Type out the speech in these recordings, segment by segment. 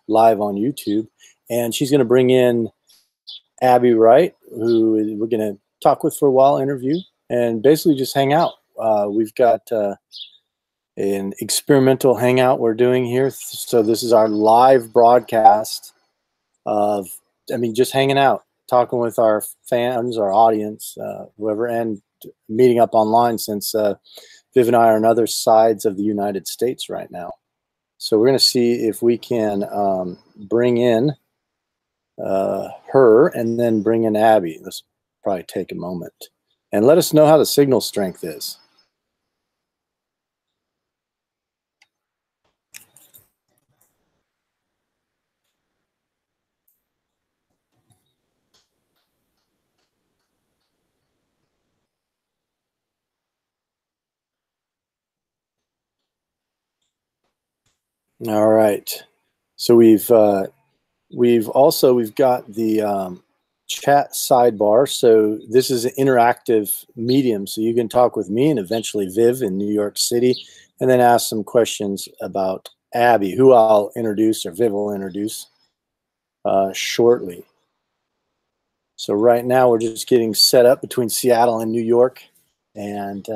live on YouTube. And she's going to bring in Abby Wright, who we're going to talk with for a while, interview, and basically just hang out. We've got an experimental hangout we're doing here. So this is our live broadcast of, just hanging out, talking with our fans, our audience, whoever, and meeting up online since Viv and I are on other sides of the United States right now. So we're going to see if we can bring in her and then bring in Abby. This will probably take a moment. And let us know how the signal strength is. All right. So we've got the chat sidebar. So this is an interactive medium. So you can talk with me and eventually Viv in New York City, and then ask some questions about Abby, who I'll introduce, or Viv will introduce shortly. So right now we're just getting set up between Seattle and New York, and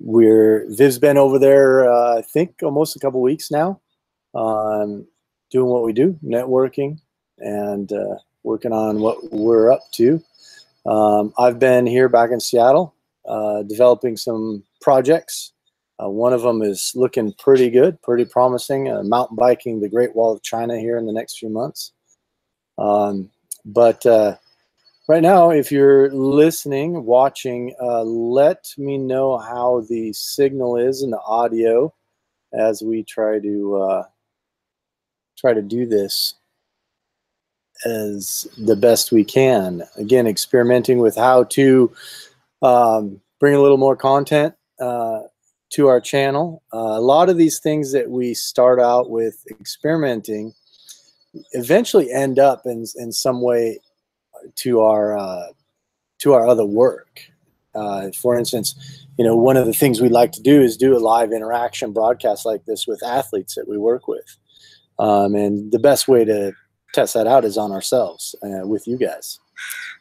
Viv's been over there, I think, almost a couple weeks now, doing what we do, networking, and working on what we're up to. I've been here back in Seattle, developing some projects. One of them is looking pretty good, pretty promising, mountain biking the Great Wall of China here in the next few months. But right now, if you're listening, watching, let me know how the signal is in the audio as we try to do this as the best we can. Again, experimenting with how to bring a little more content to our channel. A lot of these things that we start out with experimenting eventually end up in some way to our other work. For instance, one of the things we like to do is do a live interaction broadcast like this with athletes that we work with. And the best way to test that out is on ourselves with you guys.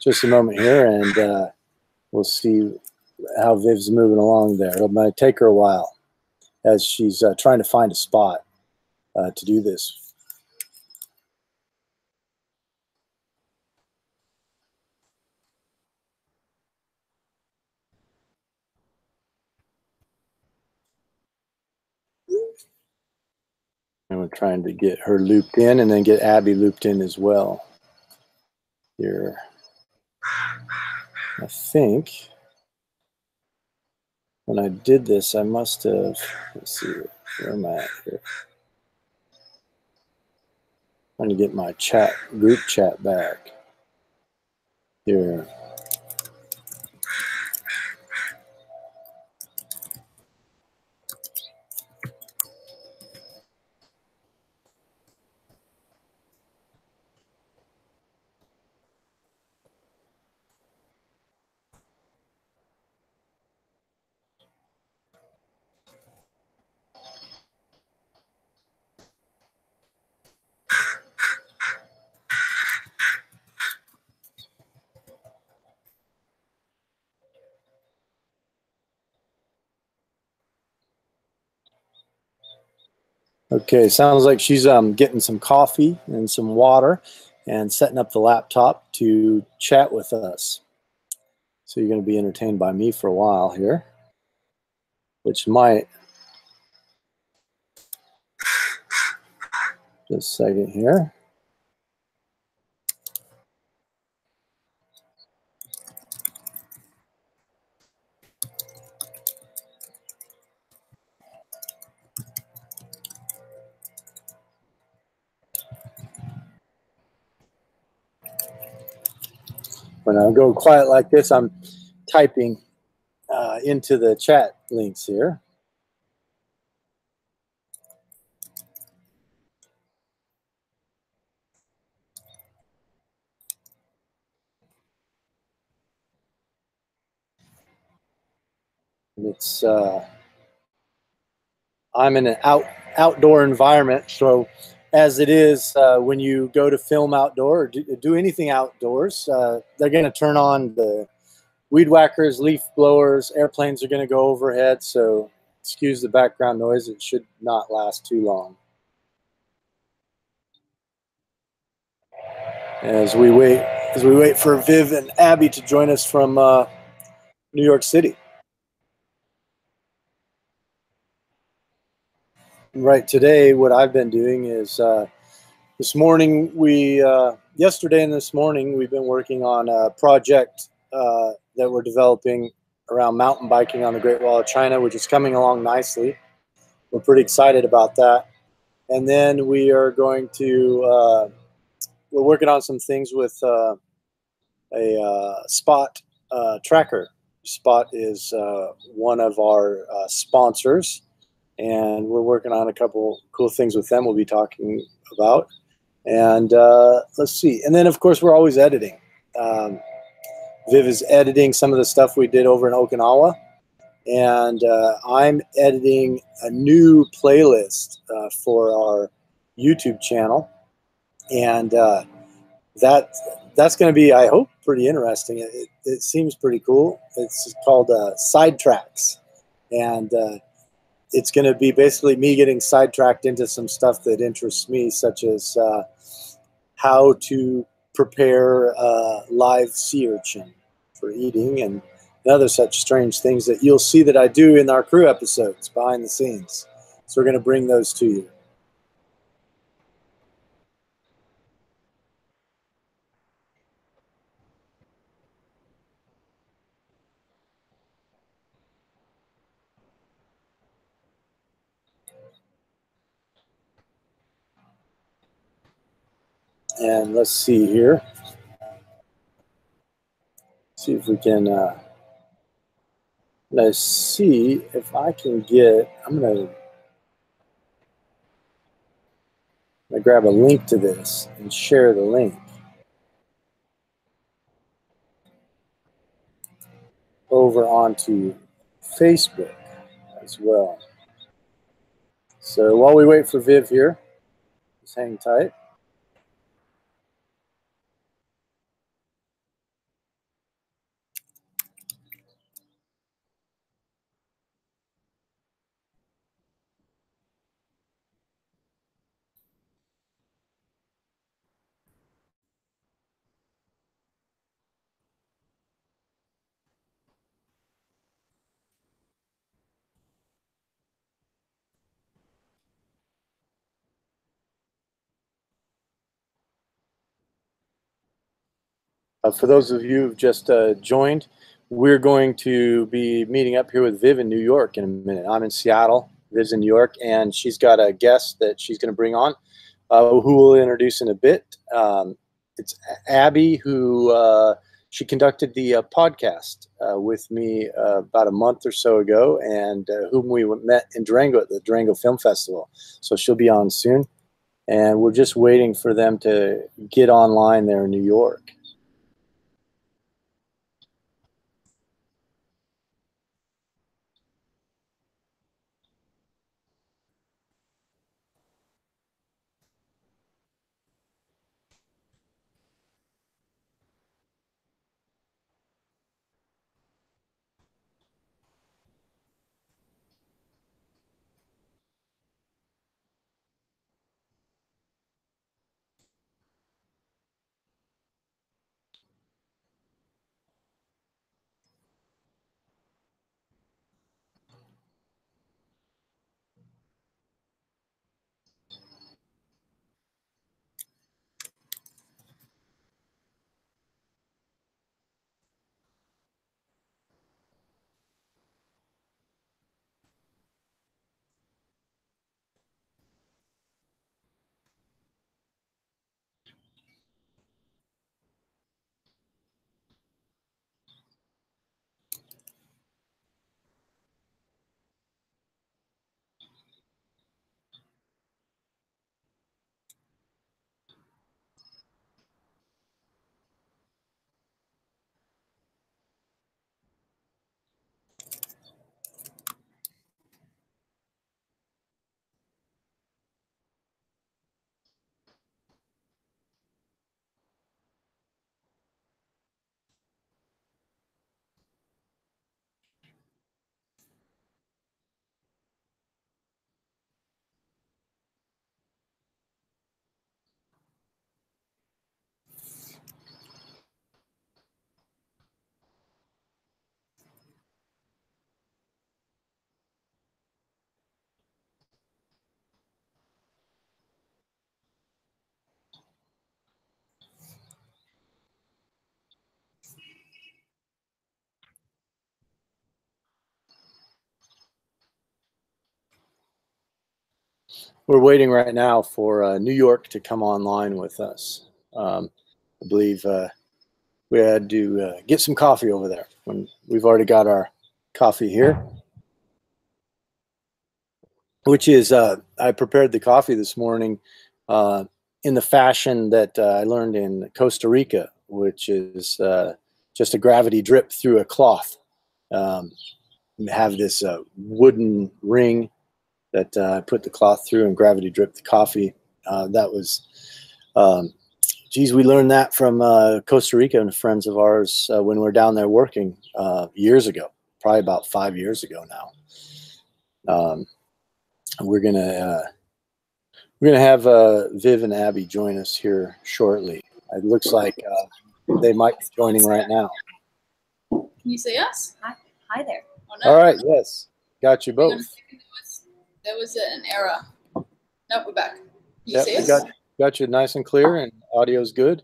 Just a moment here, and we'll see how Viv's moving along there. It might take her a while as she's trying to find a spot to do this. And we're trying to get her looped in and then get Abby looped in as well. Here, I think when I did this, I must have, let's see, where am I at here? Trying to get my group chat back. Here. Okay, sounds like she's getting some coffee and some water and setting up the laptop to chat with us. So you're going to be entertained by me for a while here, which might, just a second here. When I go quiet like this, I'm typing into the chat links here. It's I'm in an outdoor environment, so as it is when you go to film outdoor or do anything outdoors. They're going to turn on the weed whackers, leaf blowers, airplanes are going to go overhead. So excuse the background noise. It should not last too long. As we wait for Viv and Abby to join us from New York City. Right, today what I've been doing is this morning yesterday and this morning we've been working on a project that we're developing around mountain biking on the Great Wall of China, which is coming along nicely. We're pretty excited about that. And then we are going to we're working on some things with a Spot tracker. Spot is one of our sponsors, and we're working on a couple cool things with them we'll be talking about. And let's see. And then, of course, we're always editing. Viv is editing some of the stuff we did over in Okinawa. And I'm editing a new playlist for our YouTube channel. And that's going to be, I hope, pretty interesting. It seems pretty cool. It's called Sidetracks. And it's going to be basically me getting sidetracked into some stuff that interests me, such as how to prepare live sea urchin for eating and other such strange things that you'll see that I do in our crew episodes behind the scenes. So we're going to bring those to you. And let's see here. See if we can. Let's see if I can get. I'm gonna grab a link to this and share the link over onto Facebook as well. So while we wait for Viv here, just hang tight. For those of you who've just joined, we're going to be meeting up here with Viv in New York in a minute. I'm in Seattle, Viv's in New York, and she's got a guest that she's going to bring on, who we'll introduce in a bit. It's Abby, who she conducted the podcast with me about a month or so ago, and whom we met in Durango at the Durango Film Festival. So she'll be on soon, and we're just waiting for them to get online there in New York. we're waiting right now for New York to come online with us. I believe we had to get some coffee over there when we've already got our coffee here, which is I prepared the coffee this morning in the fashion that I learned in Costa Rica, which is just a gravity drip through a cloth. Have this wooden ring that I put the cloth through and gravity drip the coffee. That was, geez, we learned that from Costa Rica and friends of ours when we were down there working years ago, probably about 5 years ago now. We're gonna have Viv and Abby join us here shortly. It looks like they might be joining right now. Can you see us? Hi there. Oh, no. All right, yes. Got you both. There was an error. Nope, we're back. Can you yep, see us? Got you nice and clear, and audio's good.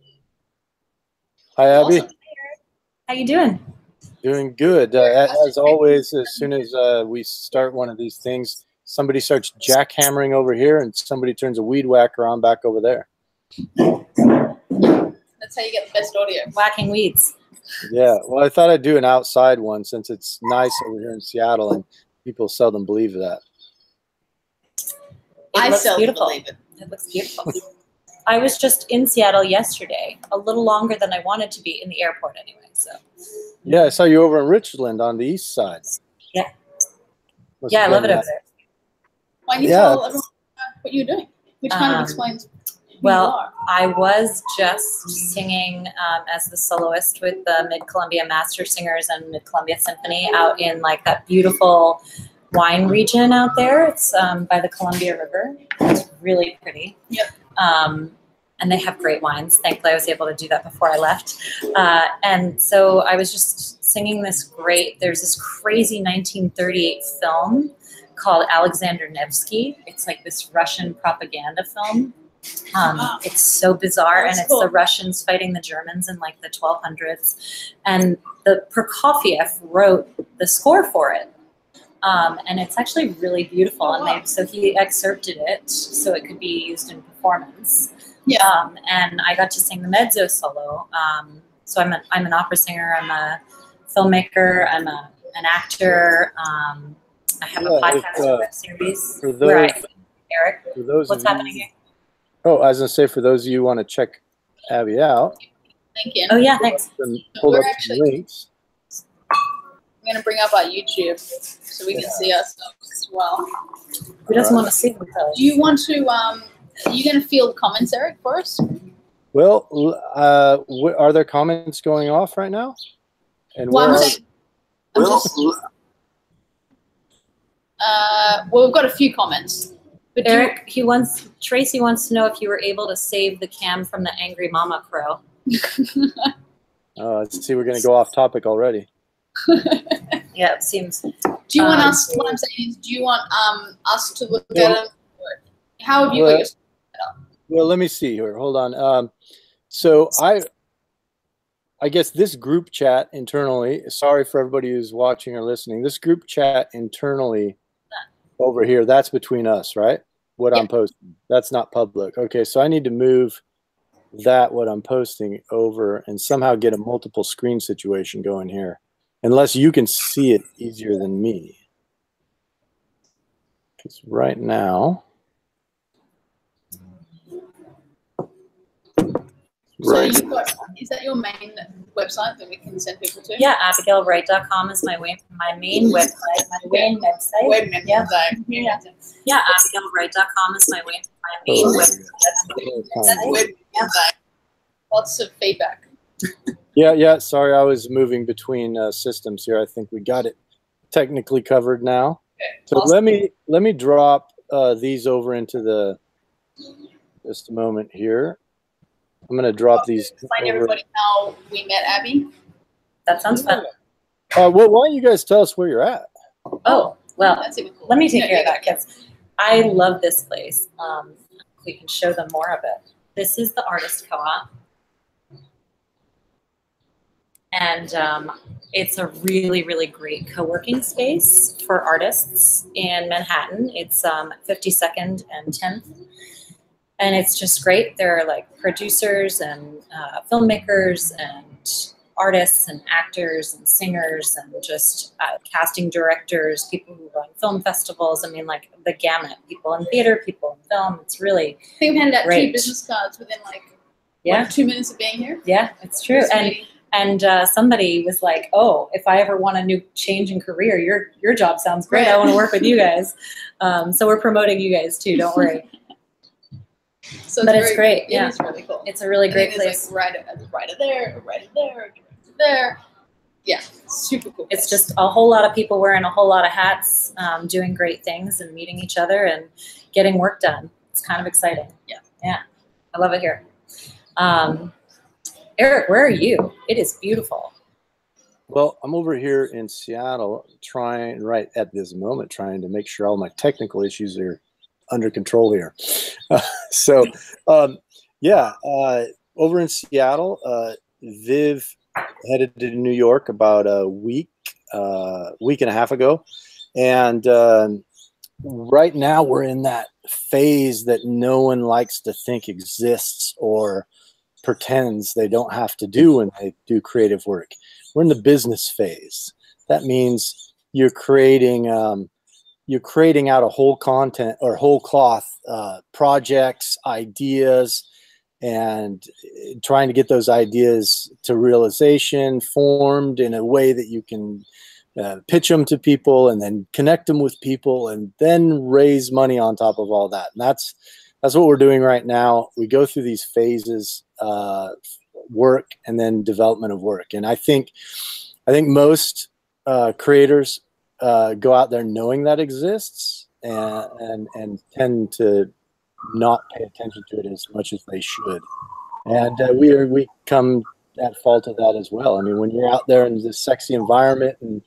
Hi, Abby. Awesome. How you doing? Doing good. As always, as soon as we start one of these things, somebody starts jackhammering over here, and somebody turns a weed whacker on back over there. That's how you get the best audio. Whacking weeds. Yeah, well, I thought I'd do an outside one since it's nice over here in Seattle, and people seldom believe that. I seldom believe it. It looks beautiful. I was just in Seattle yesterday, a little longer than I wanted to be in the airport anyway. So. Yeah, I saw you over in Richland on the east side. Yeah. I love it over there. Why don't you tell everyone what you're doing? Which kind of explains. Well, I was just singing as the soloist with the Mid-Columbia Master Singers and Mid-Columbia Symphony out in like that beautiful wine region out there. It's by the Columbia River. It's really pretty. Yep. And they have great wines. Thankfully, I was able to do that before I left. And so I was just singing there's this crazy 1938 film called Alexander Nevsky. It's like this Russian propaganda film. It's so bizarre, and it's cool. The Russians fighting the Germans in like the 1200s, and the Prokofiev wrote the score for it, and it's actually really beautiful. And so he excerpted it so it could be used in performance. Yeah. And I got to sing the mezzo solo. So I'm an opera singer. I'm a filmmaker. I'm an actor. I have a podcast and web series where Erik. What's happening here? Oh, I was going to say, for those of you who want to check Abby out. Thank you. Oh, yeah, thanks. We're actually links. I'm going to bring up our YouTube so we can see ourselves as well. Who doesn't want to see themselves? Do you want to, are you going to field comments, Erik, for us? Well, are there comments going off right now? And well, we've got a few comments. But Erik, Tracy wants to know if you were able to save the cam from the angry mama crow. Let's see, we're going to go off topic already. Yeah, it seems. Do you want us? What I'm saying is, do you want us to look at them? How have you got your set up? Well, let me see here. Hold on. So I guess this group chat internally. Sorry for everybody who's watching or listening. This group chat internally. Over here, that's between us, right? What I'm posting. That's not public. Okay, so I need to move what I'm posting over and somehow get a multiple screen situation going here. Unless you can see it easier than me. Because right now... So you've got, is that your main website that we can send people to? Yeah, AbigailWright.com is my main website, my main website. Yeah, AbigailWright.com is my main website. That's my website. Lots of feedback. Yeah. Sorry, I was moving between systems here. I think we got it technically covered now. Okay, so awesome. let me drop these over into the just a moment here. I'm going to drop these. Explain everybody how we met Abby. That sounds fun. Well, why don't you guys tell us where you're at? Oh, well, let me take care of that, because I love this place. We can show them more of it. This is the Artist Co-op. And it's a really, really great co-working space for artists in Manhattan. It's 52nd and 10th. And it's just great. There are like producers and filmmakers and artists and actors and singers and just casting directors, people who run film festivals. I mean, like the gamut. People in theater, people in film. It's really I think I've handed out 2 business cards within like 2 minutes of being here. Yeah, it's true. And somebody was like, "Oh, if I ever want a new change in career, your job sounds great. I want to work with you guys." So we're promoting you guys too. Don't worry. So but it's great. It is really cool. It's a really great place. Like right there, there. Yeah, super cool. It's just a whole lot of people wearing a whole lot of hats, doing great things and meeting each other and getting work done. It's kind of exciting. Yeah, I love it here. Erik, where are you? It is beautiful. Well, I'm over here in Seattle right at this moment, trying to make sure all my technical issues are under control here. Over in Seattle, Viv headed to New York about a week and a half ago. And right now we're in that phase that no one likes to think exists or pretends they don't have to do when they do creative work. We're in the business phase. That means you're creating out a whole content or whole cloth projects, ideas, and trying to get those ideas to realization, formed in a way that you can pitch them to people and then connect them with people and then raise money on top of all that. And that's what we're doing right now. We go through these phases, work and then development of work. And I think most creators go out there knowing that exists and tend to not pay attention to it as much as they should. And we come at fault of that as well. I mean, when you're out there in this sexy environment and,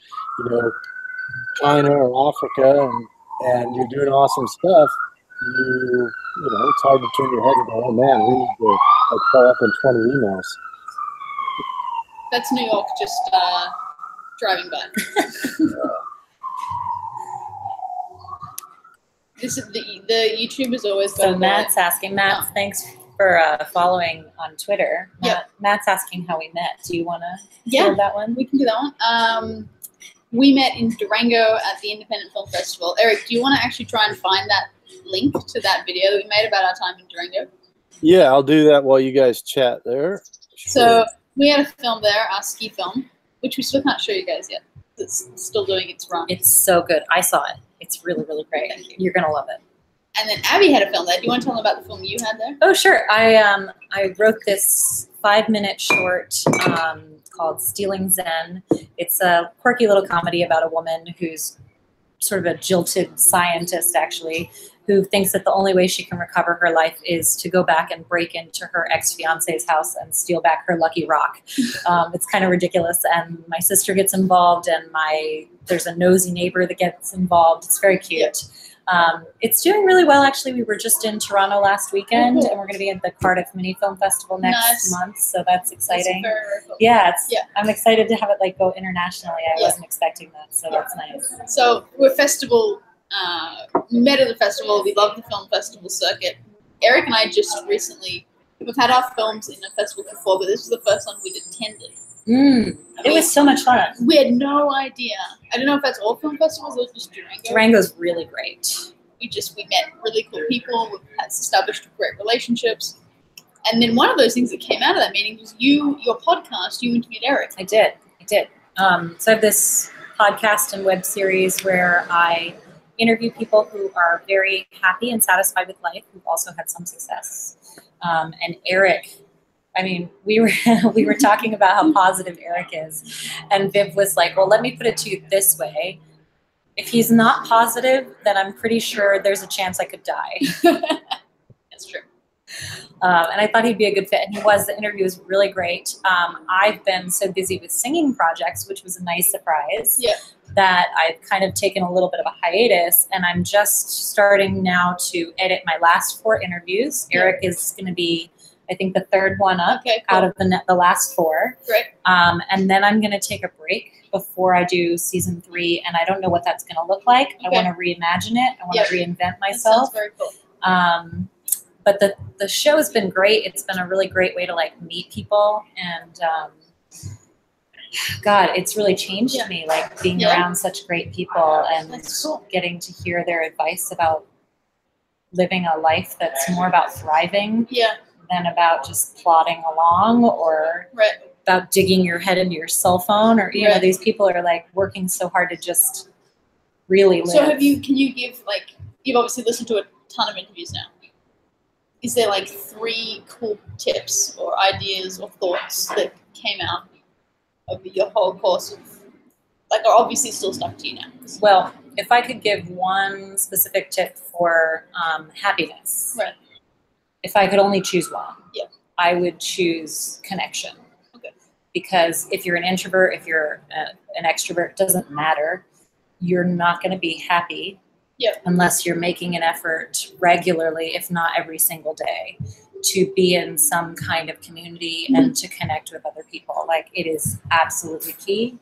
China or Africa and you're doing awesome stuff, it's hard to turn your head and go, oh man, we need to follow up in 20 emails. That's New York just driving by. This is the YouTube is always so Matt's asking. Matt, thanks for following on Twitter. Matt's asking how we met. Do you want to do that one? We can do that one. We met in Durango at the Independent Film Festival. Erik, do you want to actually try and find that link to that video that we made about our time in Durango? Yeah, I'll do that while you guys chat there. Sure. So we had a film there, our ski film, which we still can't show you guys yet. It's still doing its run. It's so good. I saw it. It's really, really great. Thank you. You're going to love it. And then Abby had a film there. Do you want to tell them about the film you had there? Oh, sure. I wrote this 5-minute short called Stealing Zen. It's a quirky little comedy about a woman who's sort of a jilted scientist, actually, who thinks that the only way she can recover her life is to go back and break into her ex-fiance's house and steal back her lucky rock. It's kind of ridiculous. And my sister gets involved, and there's a nosy neighbor that gets involved. It's very cute. It's doing really well, actually. We were just in Toronto last weekend, and we're going to be at the Cardiff Mini Film Festival next month, so that's exciting. That's very cool. Yeah, I'm excited to have it go internationally. I wasn't expecting that, so that's nice. So we're we met at the festival. We love the film festival circuit. Erik and I just recently, we've had our films in a festival before, but this was the first one we'd attended. It was so much fun. We had no idea. I don't know if that's all film festivals or just Durango. Durango's really great. We met really cool people. We've established great relationships. And then one of those things that came out of that meeting was your podcast. You interviewed Erik. I did. So I have this podcast and web series where I interview people who are very happy and satisfied with life, who've also had some success. And Erik, I mean, we were talking about how positive Erik is, and Viv was like, well, let me put it to you this way. If he's not positive, then I'm pretty sure there's a chance I could die. That's true. And I thought he'd be a good fit, and he was. The interview was really great. I've been so busy with singing projects, which was a nice surprise, that I've kind of taken a little bit of a hiatus, and I'm just starting now to edit my last 4 interviews. Erik is going to be I think the third one up out of the last 4. Great. And then I'm going to take a break before I do season 3, and I don't know what that's going to look like. I want to reimagine it. I want to reinvent myself. That sounds very cool. But the show has been great. It's been a really great way to like meet people, and God, it's really changed me, like being around such great people and getting to hear their advice about living a life that's more about thriving than about just plodding along, or about digging your head into your cell phone, or you know, these people are like working so hard to just really live. So can you give, like, you've obviously listened to a ton of interviews now. Is there like 3 cool tips or ideas or thoughts that came out of your whole course of, like, are obviously still stuck to you now? Well, if I could give one specific tip for happiness, if I could only choose one, I would choose connection. Okay. Because if you're an introvert, if you're an extrovert, it doesn't matter. You're not going to be happy unless you're making an effort regularly, if not every single day, to be in some kind of community and to connect with other people. Like, it is absolutely key.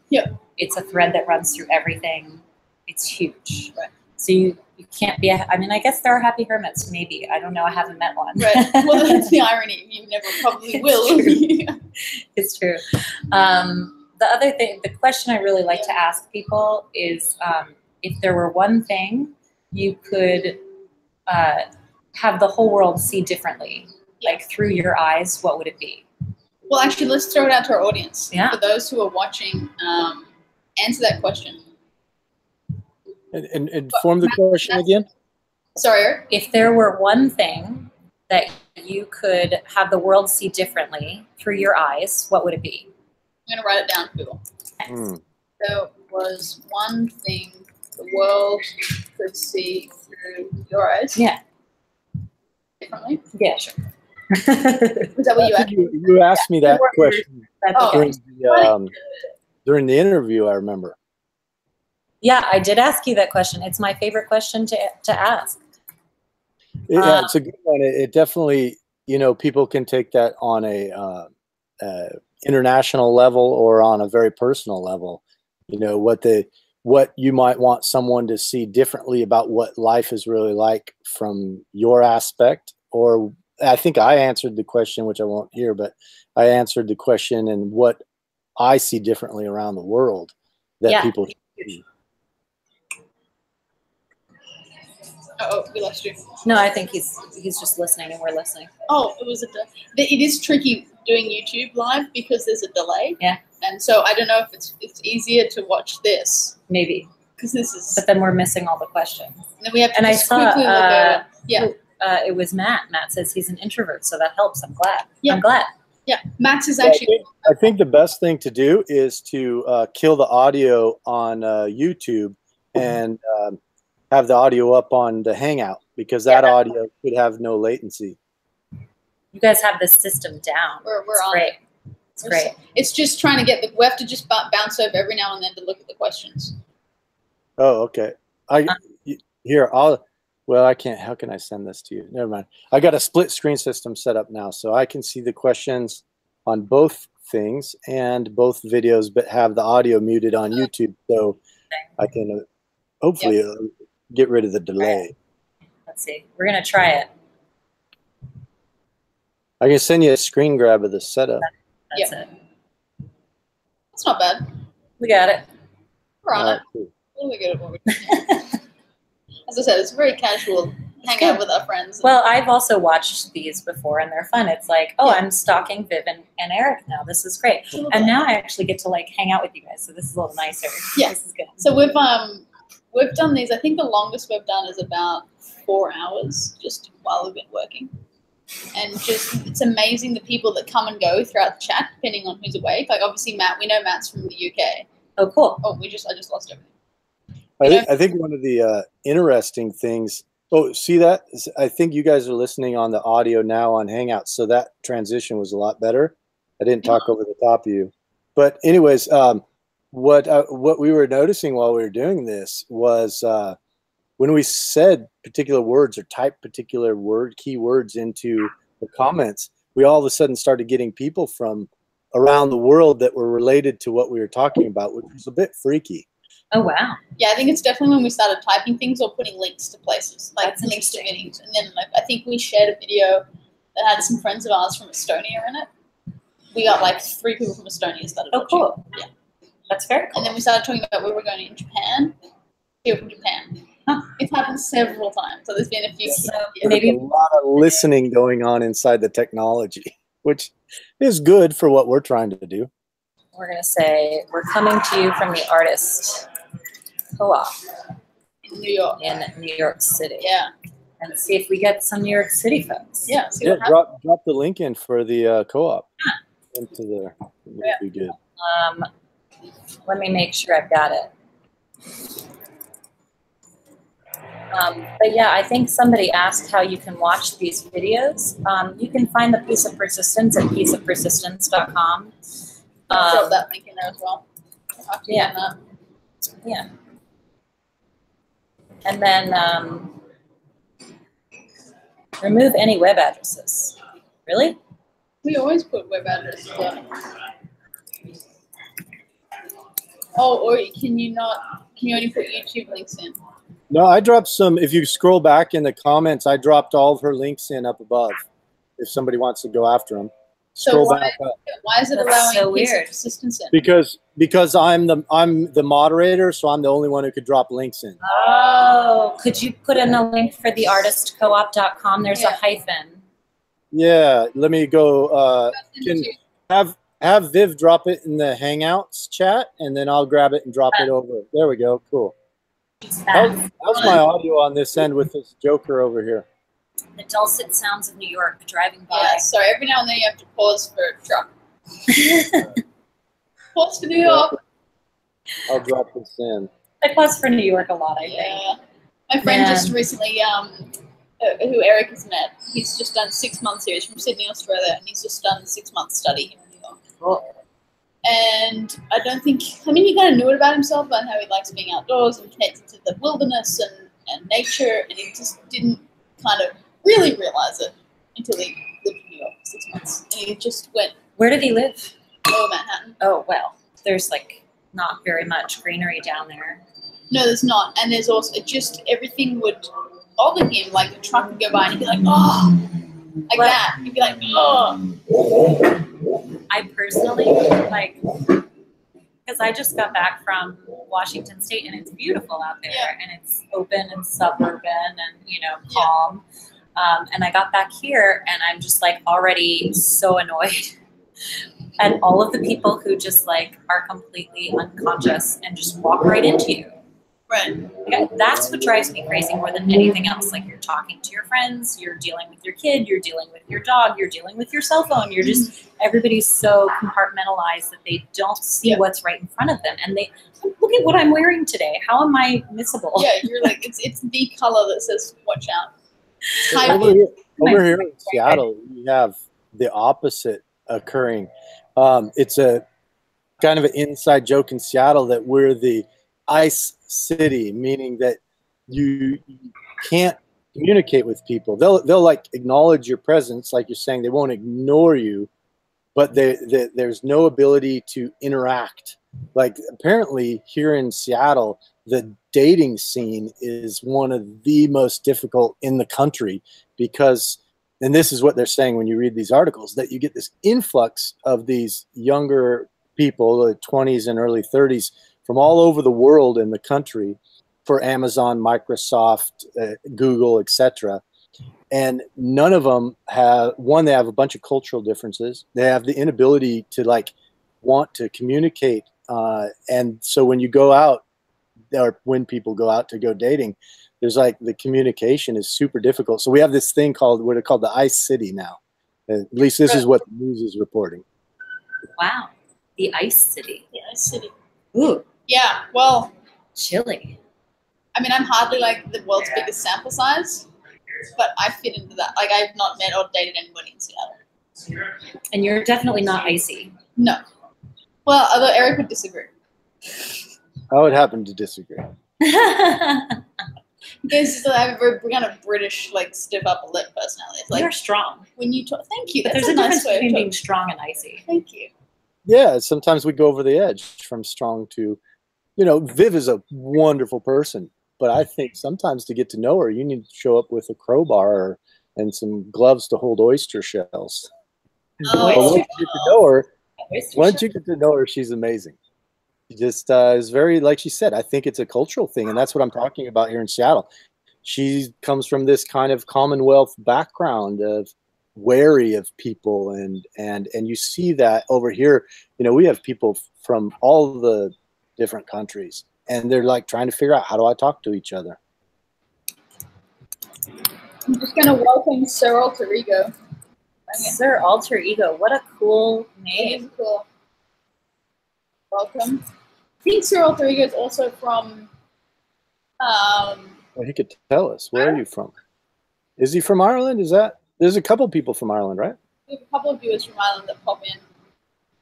It's a thread that runs through everything. It's huge. So you can't be, I mean, I guess there are happy hermits, maybe. I don't know. I haven't met one. Well, that's the irony. You never probably will. It's true. The other thing, the question I really like to ask people is, if there were one thing you could have the whole world see differently, like through your eyes, what would it be? Well, actually, let's throw it out to our audience. For those who are watching, answer that question. And form the question again? Sorry, Erik? If there were one thing that you could have the world see differently through your eyes, what would it be? I'm going to write it down, Google. There was one thing the world could see through your eyes? Differently? Yeah, sure. Was that what you asked? You asked me that question during the interview, I remember. Yeah, I did ask you that question. It's my favorite question to ask. Yeah, it's a good one. It definitely, you know, people can take that on a international level or on a very personal level. You know, what you might want someone to see differently about what life is really like from your aspect. Or I think I answered the question, which I won't hear, but I answered the question and what I see differently around the world that people see. Oh, we lost you. No, I think he's just listening and we're listening. Oh, it is tricky doing YouTube live because there's a delay. Yeah. And so I don't know if it's easier to watch this. Maybe. Because this is. But then we're missing all the questions. And then we have to quickly look at it. It was Matt. Matt says he's an introvert, so that helps. I'm glad. Yeah. I'm glad. Yeah. Max is actually. I think the best thing to do is to kill the audio on YouTube and have the audio up on the Hangout, because that audio could have no latency. You guys have this system down. We're on great. it. It's great. It's just trying to get we have to just bounce over every now and then to look at the questions. Oh, okay. Well, I can't. How can I send this to you? Never mind. I got a split screen system set up now, so I can see the questions on both things and both videos, but have the audio muted on YouTube, so I can hopefully get rid of the delay. Let's see. We're gonna try it. I can send you a screen grab of the setup. That's it. It's not bad. We got it. We're on it. Cool. Really good at what we're doing. As I said, it's very casual. Hang out with our friends. Well, I've also watched these before, and they're fun. It's like, I'm stalking Viv and Erik now. This is great. And now I actually get to like hang out with you guys, so this is a little nicer. Yeah. This is good. So we've done these. I think the longest we've done is about 4 hours, just while we've been working. And just, it's amazing the people that come and go throughout the chat, depending on who's awake. Like obviously Matt, we know Matt's from the UK. Oh, cool. Oh, I just lost everything. I think one of the interesting things. Oh, see that? I think you guys are listening on the audio now on Hangout, so that transition was a lot better. I didn't talk over the top of you, but anyways, what we were noticing while we were doing this was when we said particular words or typed particular keywords into the comments, we all of a sudden started getting people from around the world that were related to what we were talking about, which was a bit freaky. Oh, wow. Yeah, I think it's definitely when we started typing things or putting links to places, like links to videos. And then like, I think we shared a video that had some friends of ours from Estonia in it. We got like 3 people from Estonia started watching. Oh, cool. Yeah. That's very cool. And then we started talking about where we were going in Japan. People from Japan. Huh. It's happened several times. So there's been a few. So maybe a lot of listening going on inside the technology, which is good for what we're trying to do. We're going to say, we're coming to you from the artist co-op in New York. In New York City. Yeah. And see if we get some New York City folks. Yeah. Drop the link in for the co-op. Into there. That'd be good. Let me make sure I've got it. But yeah, I think somebody asked how you can watch these videos. You can find the Piece of Persistence at pieceofpersistence.com. I'll drop that link in there as well. Yeah. Yeah. And then remove any web addresses. Really? We always put web addresses on. Oh, or can you only put YouTube links in? No, I dropped some. If you scroll back in the comments, I dropped all of her links in up above. If somebody wants to go after them, scroll back up. Why is it allowing Piece of Persistence in? Because I'm the moderator, so I'm the only one who could drop links in. Oh, could you put in a link for theartistcoop.com? There's a hyphen. Yeah, let me go. Can have Viv drop it in the Hangouts chat, and then I'll grab it and drop it over. There we go. Cool. How's my audio on this end with this joker over here? The dulcet sounds of New York driving by. Yeah, sorry. Every now and then you have to pause for a truck. Pause for New York. I'll drop this in. I pause for New York a lot, I think. My friend just recently, who Erik has met, he's just done 6 months here. He's from Sydney, Australia, and he's just done a 6-month study here in New York. Cool. And I don't think, he kind of knew it about himself, about how he likes being outdoors and connected to the wilderness and nature, and he just didn't kind of really realize it until he lived in New York for 6 months. And he just went. Where did he live? Oh, Manhattan. Oh, well, there's like not very much greenery down there. No, there's not. And there's also just everything would bother him. Like the truck would go by and he'd be like, oh, like that. He'd be like, oh. I personally, because I just got back from Washington State and it's beautiful out there and it's open and suburban and, calm. And I got back here and I'm just like already so annoyed at all of the people who just like are completely unconscious and just walk right into you. Right. That's what drives me crazy more than anything else. Like you're talking to your friends, you're dealing with your kid, you're dealing with your dog, you're dealing with your cell phone. You're just, everybody's so compartmentalized that they don't see what's right in front of them. And they, look at what I'm wearing today. How am I missable? Yeah, you're like, it's the color that says watch out. Over here in Seattle, we have the opposite occurring. It's a kind of an inside joke in Seattle that we're the ice city, meaning that you can't communicate with people. They'll like acknowledge your presence, like you're saying. They won't ignore you, but there's no ability to interact. Like apparently here in Seattle, the dating scene is one of the most difficult in the country because, and this is what they're saying when you read these articles, that you get this influx of these younger people, the 20s and early 30s, from all over the world in the country for Amazon, Microsoft, Google, etc. And none of them have, one, they have a bunch of cultural differences. They have the inability to like want to communicate. And so when you go out, or when people go out to go dating, there's like the communication is super difficult. So we have this thing called, what are called the Ice City now. At least this is what the news is reporting. Wow. The Ice City. The Ice City. Ooh. Yeah, well. Chilly. I mean, I'm hardly like the world's biggest sample size, but I fit into that. Like I've not met or dated anybody in Seattle. And you're definitely not icy. No. Well, although Erik would disagree. I would happen to disagree. Because I have a very kind of British, like, stiff upper lip personality. It's like, you're strong. When you talk, thank you. But That's there's a nice difference between being strong and icy. Thank you. Yeah, sometimes we go over the edge from strong to, Viv is a wonderful person, but I think sometimes to get to know her, you need to show up with a crowbar and some gloves to hold oyster shells. Once you get to know her, she's amazing. She just is very, like she said, I think it's a cultural thing, and that's what I'm talking about here in Seattle. She comes from this kind of Commonwealth background of wary of people, and you see that over here. We have people from all the different countries, and they're like trying to figure out, how do I talk to each other? I'm just going to welcome Sir Alter Ego. Sir Alter Ego, what a cool name. Cool. Welcome. I think Sir Alter Ego is also from... well, he could tell us. Where are you from? Is he from Ireland? There's a couple people from Ireland, right? We have a couple of viewers from Ireland that pop in.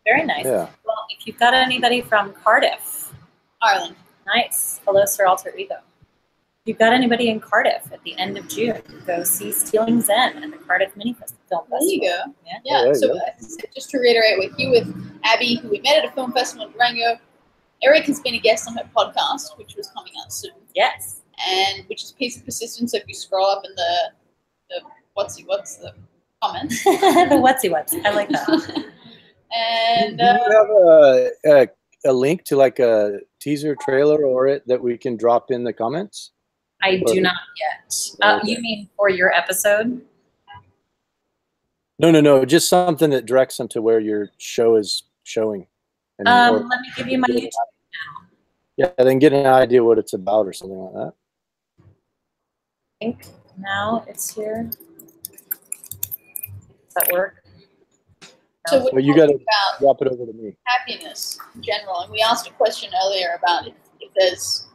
Very nice. Yeah. Well, if you've got anybody from Cardiff. Ireland. Nice. Hello, Sir Alter Ego. If you've got anybody in Cardiff at the end of June, go see Stealing Zen at the Cardiff Film Festival. There you go. Yeah. So just to reiterate, we're here with Abby, who we met at a film festival in Durango. Erik has been a guest on her podcast, which was coming out soon. Yes. And which is Piece of Persistence. So if you scroll up in the what's the comments. The what's. I like that. And do you have a link to like a teaser trailer or it that we can drop in the comments? I do not yet. You mean for your episode? No. Just something that directs them to where your show is showing. Let me give you my YouTube channel. Yeah, then get an idea what it's about or something like that. I think now it's here. Does that work? So well, you got to drop it over to me. Happiness in general, and we asked a question earlier about if there's.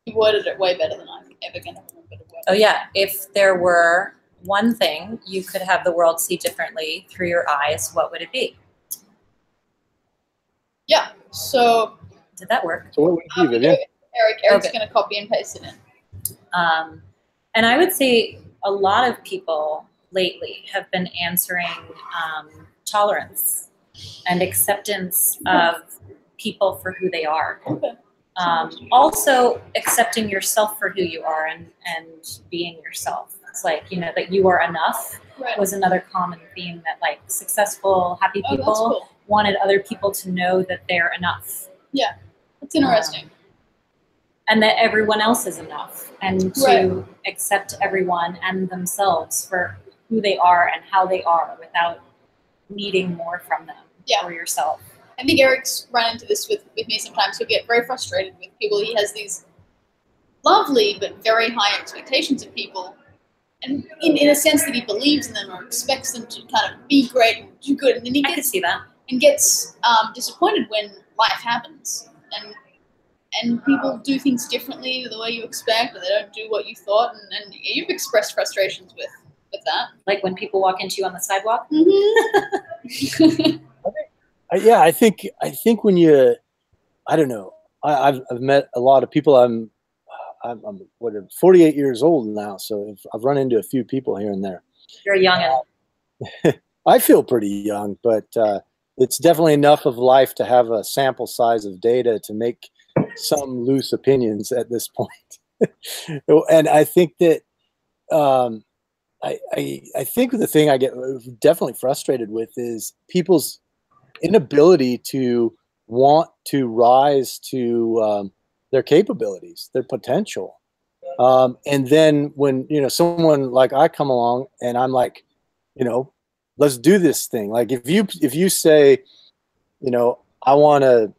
You worded it way better than I'm ever going to remember to word. Oh yeah, if there were one thing you could have the world see differently through your eyes, what would it be? Yeah. So. Did that work? So what would it be, Vivian? Erik's going to copy and paste it in. And I would say a lot of people lately have been answering tolerance and acceptance of people for who they are. Okay. Also accepting yourself for who you are and being yourself. It's like, that you are enough was another common theme that like successful, happy people wanted other people to know that they're enough. Yeah, that's interesting. And that everyone else is enough, and to accept everyone and themselves for who they are and how they are without needing more from them or yourself. I think Erik's run into this with me sometimes. He'll get very frustrated with people. He has these lovely but very high expectations of people, and in a sense that he believes in them or expects them to kind of be great and do good. And then he I could see that. And gets disappointed when life happens. And people do things differently the way you expect, or they don't do what you thought, and you've expressed frustrations with that. Like when people walk into you on the sidewalk? Mm-hmm. Yeah, I think when you, I don't know, I've met a lot of people. I'm 48 years old now, so I've run into a few people here and there. You're a youngin'. I feel pretty young, but it's definitely enough of life to have a sample size of data to make some loose opinions at this point. And I think that I think the thing I get definitely frustrated with is people's inability to want to rise to their capabilities, their potential. And then when, someone like I come along and I'm like, let's do this thing. Like if you say, I want to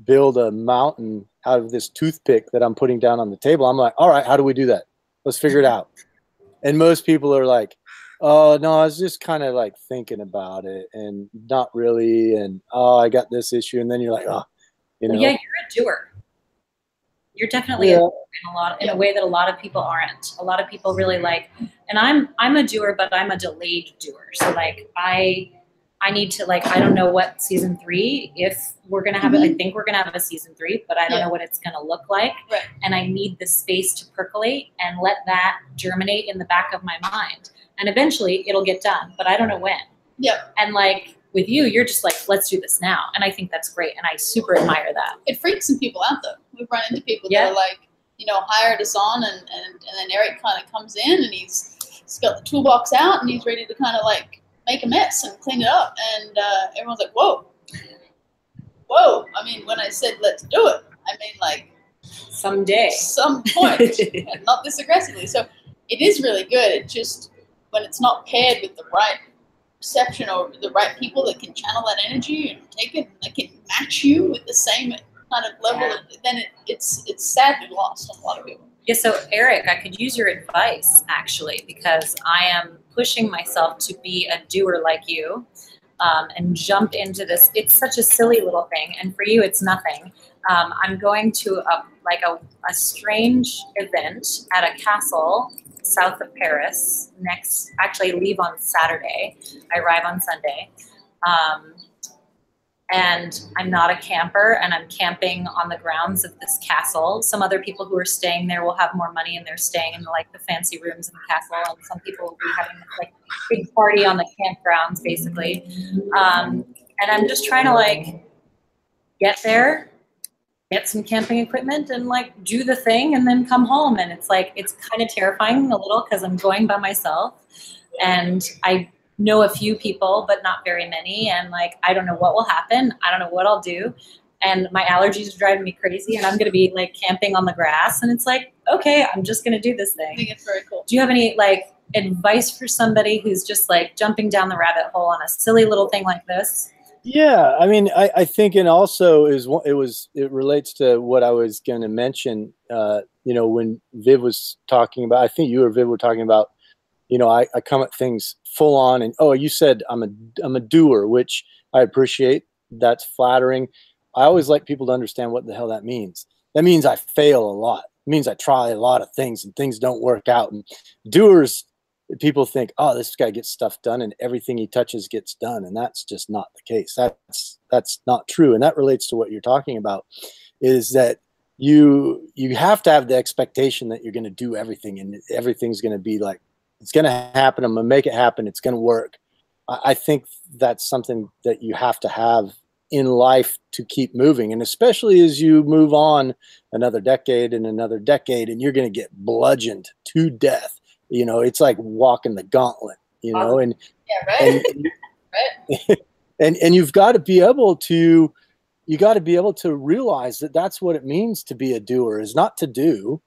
build a mountain out of this toothpick that I'm putting down on the table, I'm like, all right, how do we do that? Let's figure it out. And most people are like, oh no, I was just kind of like thinking about it and not really. And I got this issue. And then you're like, Yeah, you're a doer. You're definitely a doer in a way that a lot of people aren't. A lot of people really like, and I'm a doer, but I'm a delayed doer. So like I I need to, like, I don't know what season 3, if we're going to have it. I think we're going to have a season 3, but I don't know what it's going to look like. Right. And I need the space to percolate and let that germinate in the back of my mind. And eventually it'll get done, but I don't know when. Yep. And like with you, you're just like, let's do this now. And I think that's great. And I super admire that. It freaks some people out though. We've run into people that are like, you know, hired us on and then Erik kind of comes in and he's got the toolbox out and he's ready to kind of like make a mess and clean it up. And everyone's like, whoa. I mean, when I said, let's do it, I mean like someday, some point, not this aggressively. So it is really good. It just, when it's not paired with the right reception or the right people that can channel that energy and take it and they can match you with the same kind of level, then it's sadly lost on a lot of people. Yeah, so Erik, I could use your advice actually, because I am pushing myself to be a doer like you and jump into this. It's such a silly little thing, and for you, it's nothing. I'm going to a strange event at a castle south of Paris actually I leave on Saturday. I arrive on Sunday. And I'm not a camper, and I'm camping on the grounds of this castle. Some other people who are staying there will have more money, and they're staying in like the fancy rooms in the castle. And some people will be having like a big party on the campgrounds, basically. And I'm just trying to like get there, get some camping equipment, and like do the thing, and then come home. And it's like, it's kind of terrifying a little because I'm going by myself, and I know a few people, but not very many. And like, I don't know what will happen. I don't know what I'll do. And my allergies are driving me crazy, and I'm going to be like camping on the grass. And it's like, okay, I'm just going to do this thing. I think it's very cool. Do you have any like advice for somebody who's just like jumping down the rabbit hole on a silly little thing like this? Yeah, I mean, I think, and also it relates to what I was going to mention. You know, when Viv was talking about, I think you or Viv were talking about, you know, I come at things full on, and you said I'm a doer, which I appreciate. That's flattering. I always like people to understand what the hell that means. That means I fail a lot. It means I try a lot of things and things don't work out. And doers, people think, oh, this guy gets stuff done and everything he touches gets done, and that's just not the case. That's not true, and that relates to what you're talking about. Is that you have to have the expectation that you're going to do everything, and everything's going to be like, it's going to happen. I'm going to make it happen. It's going to work. I think that's something that you have to have in life to keep moving. And especially as you move on another decade and another decade, and you're going to get bludgeoned to death. You know, it's like walking the gauntlet, you know, and, right. And you've got to be able to, realize that that's what it means to be a doer, is not to do,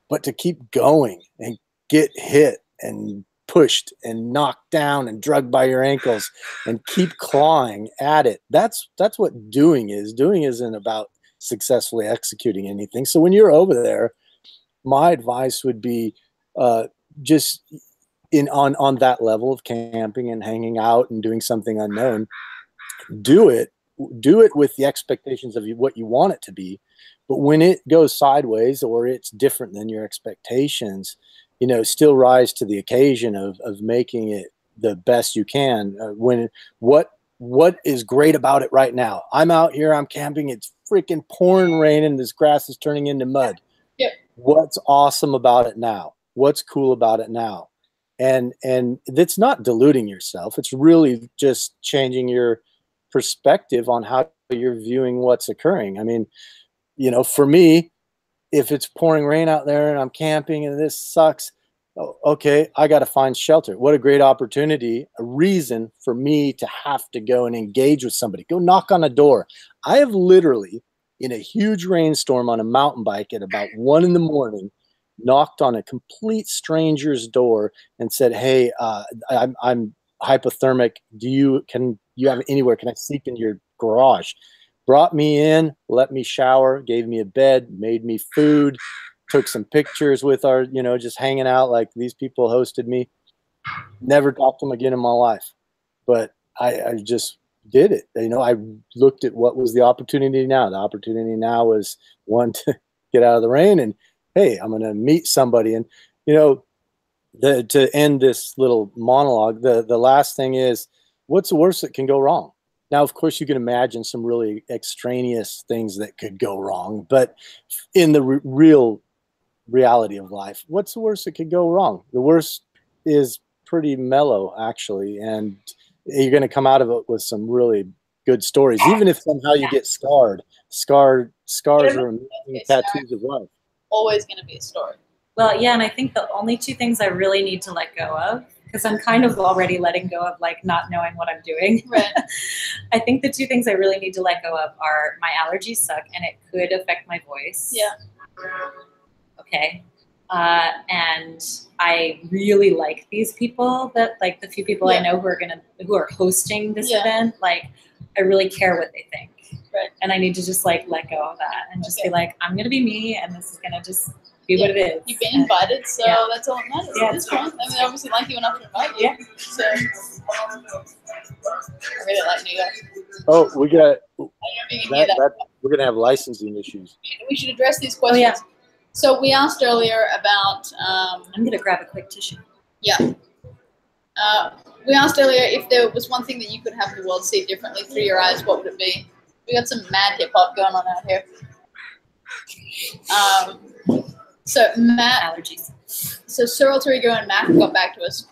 but to keep going and get hit and pushed and knocked down and drugged by your ankles and keep clawing at it. That's what doing is. Doing isn't about successfully executing anything. So when you're over there, my advice would be just on that level of camping and hanging out and doing something unknown, do it with the expectations of what you want it to be. But when it goes sideways or it's different than your expectations, you know, still rise to the occasion of making it the best you can. What is great about it right now? I'm out here, I'm camping, it's freaking pouring rain and this grass is turning into mud. Yep. What's awesome about it now? What's cool about it now? And it's not diluting yourself. It's really just changing your perspective on how you're viewing what's occurring. I mean, you know, for me, if it's pouring rain out there and I'm camping and this sucks, okay, I got to find shelter. What a great opportunity, a reason for me to have to go and engage with somebody. Go knock on a door. I have literally, in a huge rainstorm on a mountain bike at about 1 a.m, knocked on a complete stranger's door and said, hey, I'm hypothermic. Can you have anywhere? Can I sleep in your garage? Brought me in, let me shower, gave me a bed, made me food, took some pictures with our, you know, just hanging out. Like, these people hosted me. Never talked to them again in my life, but I just did it. You know, I looked at what was the opportunity now. The opportunity now was, one, to get out of the rain, and hey, I'm going to meet somebody. And, you know, to end this little monologue, the last thing is, what's the worst that can go wrong? Now, of course, you can imagine some really extraneous things that could go wrong, but in the real reality of life, what's the worst that could go wrong? The worst is pretty mellow, actually, and you're going to come out of it with some really good stories, even if somehow you get scarred. Scars are amazing tattoos of life. Always going to be a story. Well, yeah, and I think the only two things I really need to let go of, because I'm kind of already letting go of like not knowing what I'm doing. Right. I think the two things I really need to let go of are my allergies suck and it could affect my voice. Yeah. Okay. And I really like these people that like the few people I know who are hosting this event. Like I really care what they think. Right. And I need to just like let go of that and just be like, I'm going to be me and this is going to just be what it is. You've been invited, so that's all that matters at this point. I mean, I obviously like you enough to invite you. Yeah. So I really like New York. Oh, we got that. We're gonna have licensing issues. We should address these questions. Oh, yeah. So we asked earlier about. I'm gonna grab a quick tissue. Yeah. We asked earlier if there was one thing that you could have the world see differently through your eyes. What would it be? We got some mad hip hop going on out here. So Matt, allergies. So Sir Alter Ego and Matt got back to us.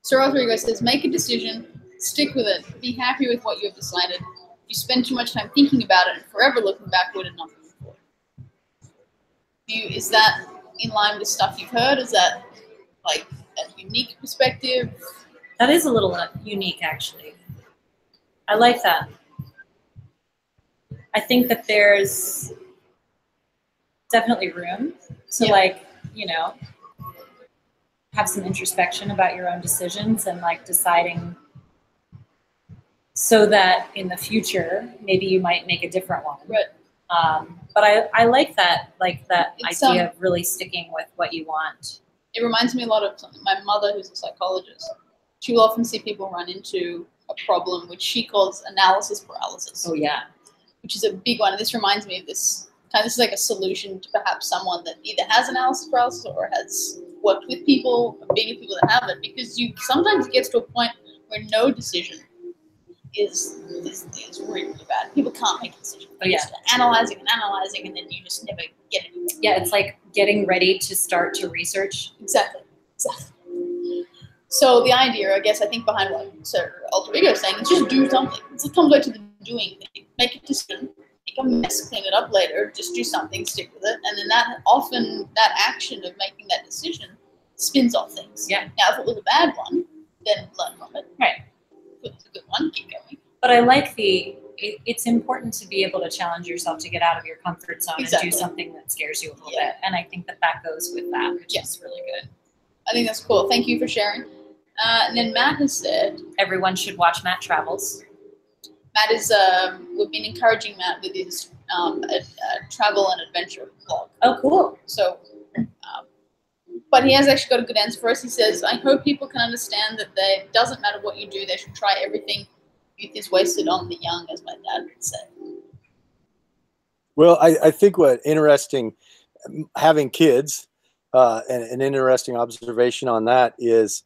Sir Alter Ego says, make a decision, stick with it, be happy with what you have decided. You spend too much time thinking about it and forever looking backward and not moving forward. Is that in line with stuff you've heard? Is that like a unique perspective? That is a little unique, actually. I like that. I think that there's definitely room to like, you know, have some introspection about your own decisions and like deciding so that in the future, maybe you might make a different one. Right. But I like that idea of really sticking with what you want. It reminds me a lot of my mother, who's a psychologist. She will often see people run into a problem which she calls analysis paralysis. Oh, yeah. Which is a big one. And this reminds me of this is like a solution to perhaps someone that either has analysis paralysis or has worked with people, or been with people that have it, because you sometimes it gets to a point where no decision is really, really bad. People can't make a decision. They're just analyzing, and then you just never get anywhere. Yeah, it's like getting ready to start to research. Exactly. So the idea, I think, behind what Sir Alter Ego is saying is just do something. It comes back to the doing thing. Make a decision. Make a mess, clean it up later, just do something, stick with it. And then that action of making that decision spins off things. Yeah. Now, if it was a bad one, then learn from it. Right. If it was a good one, keep going. But I like it's important to be able to challenge yourself to get out of your comfort zone and do something that scares you a little bit. And I think that goes with that, which is really good. I think that's cool. Thank you for sharing. And then Matt has said, everyone should watch Matt Travels. Matt is, we've been encouraging Matt with his travel and adventure vlog. Oh, cool. So, but he has actually got a good answer for us. He says, I hope people can understand that it doesn't matter what you do, they should try everything. Youth is wasted on the young, as my dad would say. Well, I think what interesting, having kids, and an interesting observation on that is,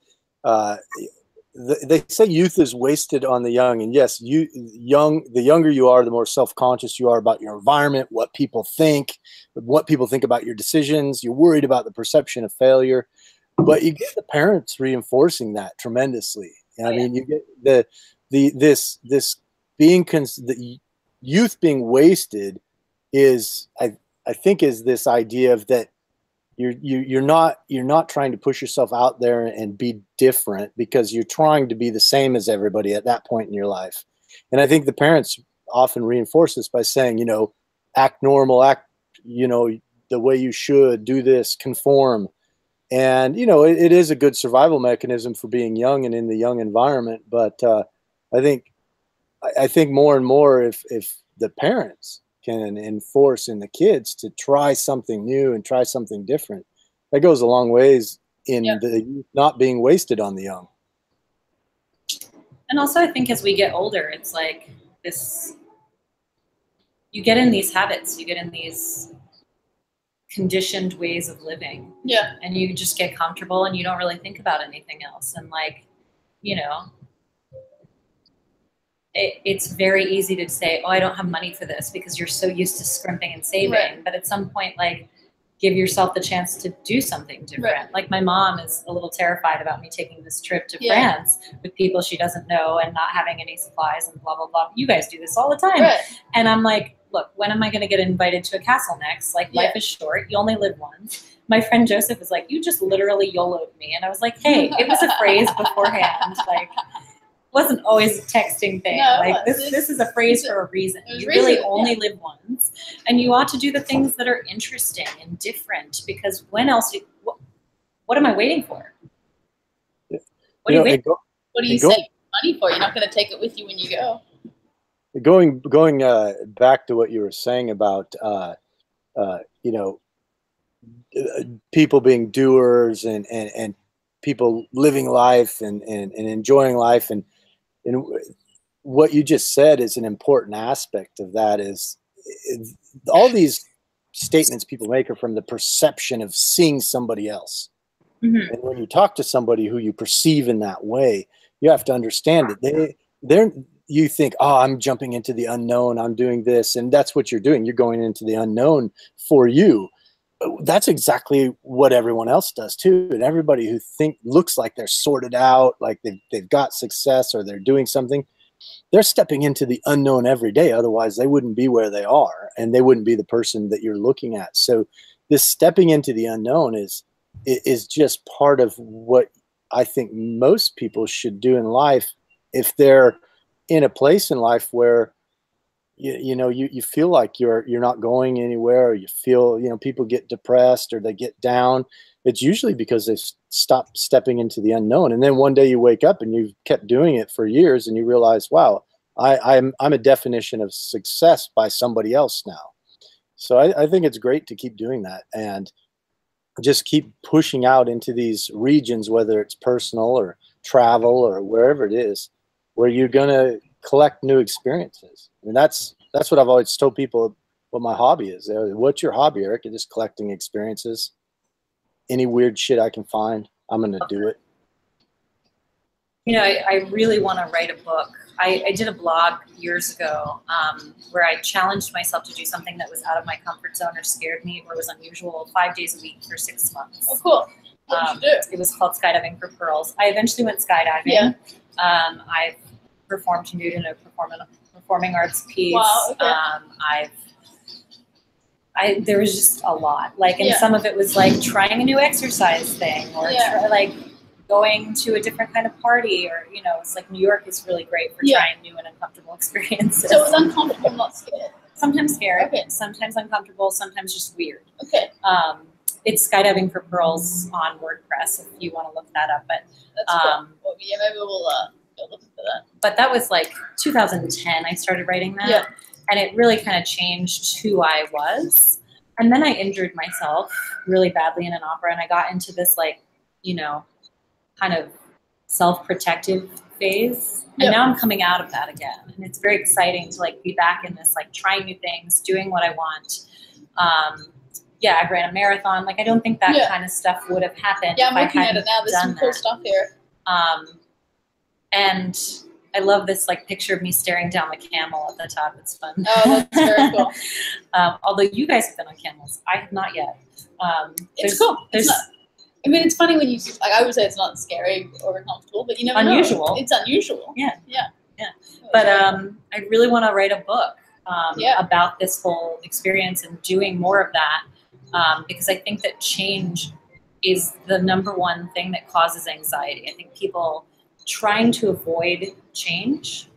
they say youth is wasted on the young, and yes, the younger you are, the more self-conscious you are about your environment, what people think about your decisions. You're worried about the perception of failure, but you get the parents reinforcing that tremendously. I mean, you get the youth being wasted is I think is this idea of that. You're not trying to push yourself out there and be different because you're trying to be the same as everybody at that point in your life. And I think the parents often reinforce this by saying, act normal, act, the way you should, do this, conform. And, it is a good survival mechanism for being young and in the young environment. But I think more and more if the parents can enforce in the kids to try something new and try something different, that goes a long ways in the youth not being wasted on the young. And also I think as we get older, it's like this, you get in these habits, you get in these conditioned ways of living. Yeah. And you just get comfortable and you don't really think about anything else. And like, it's very easy to say, oh, I don't have money for this, because you're so used to scrimping and saving. Right. But at some point, like, give yourself the chance to do something different. Right. Like, my mom is a little terrified about me taking this trip to France with people she doesn't know and not having any supplies and blah, blah, blah. You guys do this all the time. Right. And I'm like, look, when am I going to get invited to a castle next? Like, life is short. You only live once. My friend Joseph was like, you just literally YOLO'd me. And I was like, hey, it was a phrase beforehand. Like, wasn't always a texting thing. No, like, this is a phrase for a reason. You really only live once, and you ought to do the things that are interesting and different, because when else, what am I waiting for? What are you waiting for? What are you saving money for? You're not going to take it with you when you go. Going back to what you were saying about, you know, people being doers and people living life and enjoying life, and what you just said is an important aspect of that. Is all these statements people make are from the perception of seeing somebody else. Mm-hmm. And when you talk to somebody who you perceive in that way, you have to understand that you think, oh, I'm jumping into the unknown, I'm doing this, and that's what you're doing. You're going into the unknown for you. That's exactly what everyone else does too. And everybody who looks like they're sorted out, like they've got success or they're doing something, they're stepping into the unknown every day. Otherwise they wouldn't be where they are, and they wouldn't be the person that you're looking at. So this stepping into the unknown is just part of what I think most people should do in life, if they're in a place in life where you feel like you're not going anywhere, or you feel, people get depressed or they get down. It's usually because they've stopped stepping into the unknown. And then one day you wake up and you've kept doing it for years and you realize, wow, I'm a definition of success by somebody else now. So I think it's great to keep doing that and just keep pushing out into these regions, whether it's personal or travel or wherever it is, where you're going to collect new experiences. I mean, that's what I've always told people what my hobby is. What's your hobby, Erik? You're just collecting experiences. Any weird shit I can find, I'm going to do it. I really want to write a book. I did a blog years ago where I challenged myself to do something that was out of my comfort zone or scared me or was unusual 5 days a week for 6 months. Oh, cool. What did you do? It was called Skydiving for Pearls. I eventually went skydiving. Yeah. I've performed nude in a performing arts piece. Wow, okay. There was just a lot. And some of it was like trying a new exercise thing or going to a different kind of party, or, it's like New York is really great for trying new and uncomfortable experiences. So it was uncomfortable, not scared? Sometimes scared, okay. Sometimes uncomfortable, sometimes just weird. Okay. It's Skydiving for Pearls on WordPress if you want to look that up. But that's cool. Well, yeah, maybe we'll go looking for that. But that was like 2010 I started writing that. Yeah. And it really kind of changed who I was. And then I injured myself really badly in an opera, and I got into this kind of self-protective phase. And now I'm coming out of that again. And it's very exciting to be back in this, trying new things, doing what I want. I ran a marathon. I don't think that kind of stuff would have happened. Yeah, I'm looking at it now. There's some cool stuff here. And I love this picture of me staring down the camel at the top. It's fun. Oh, that's very cool. Although you guys have been on camels, I have not yet. It's cool. It's funny when you I would say it's not scary or uncomfortable, but you never know. Unusual. It's unusual. Yeah. But I really want to write a book about this whole experience and doing more of that because I think that change is the #1 thing that causes anxiety. I think people trying to avoid change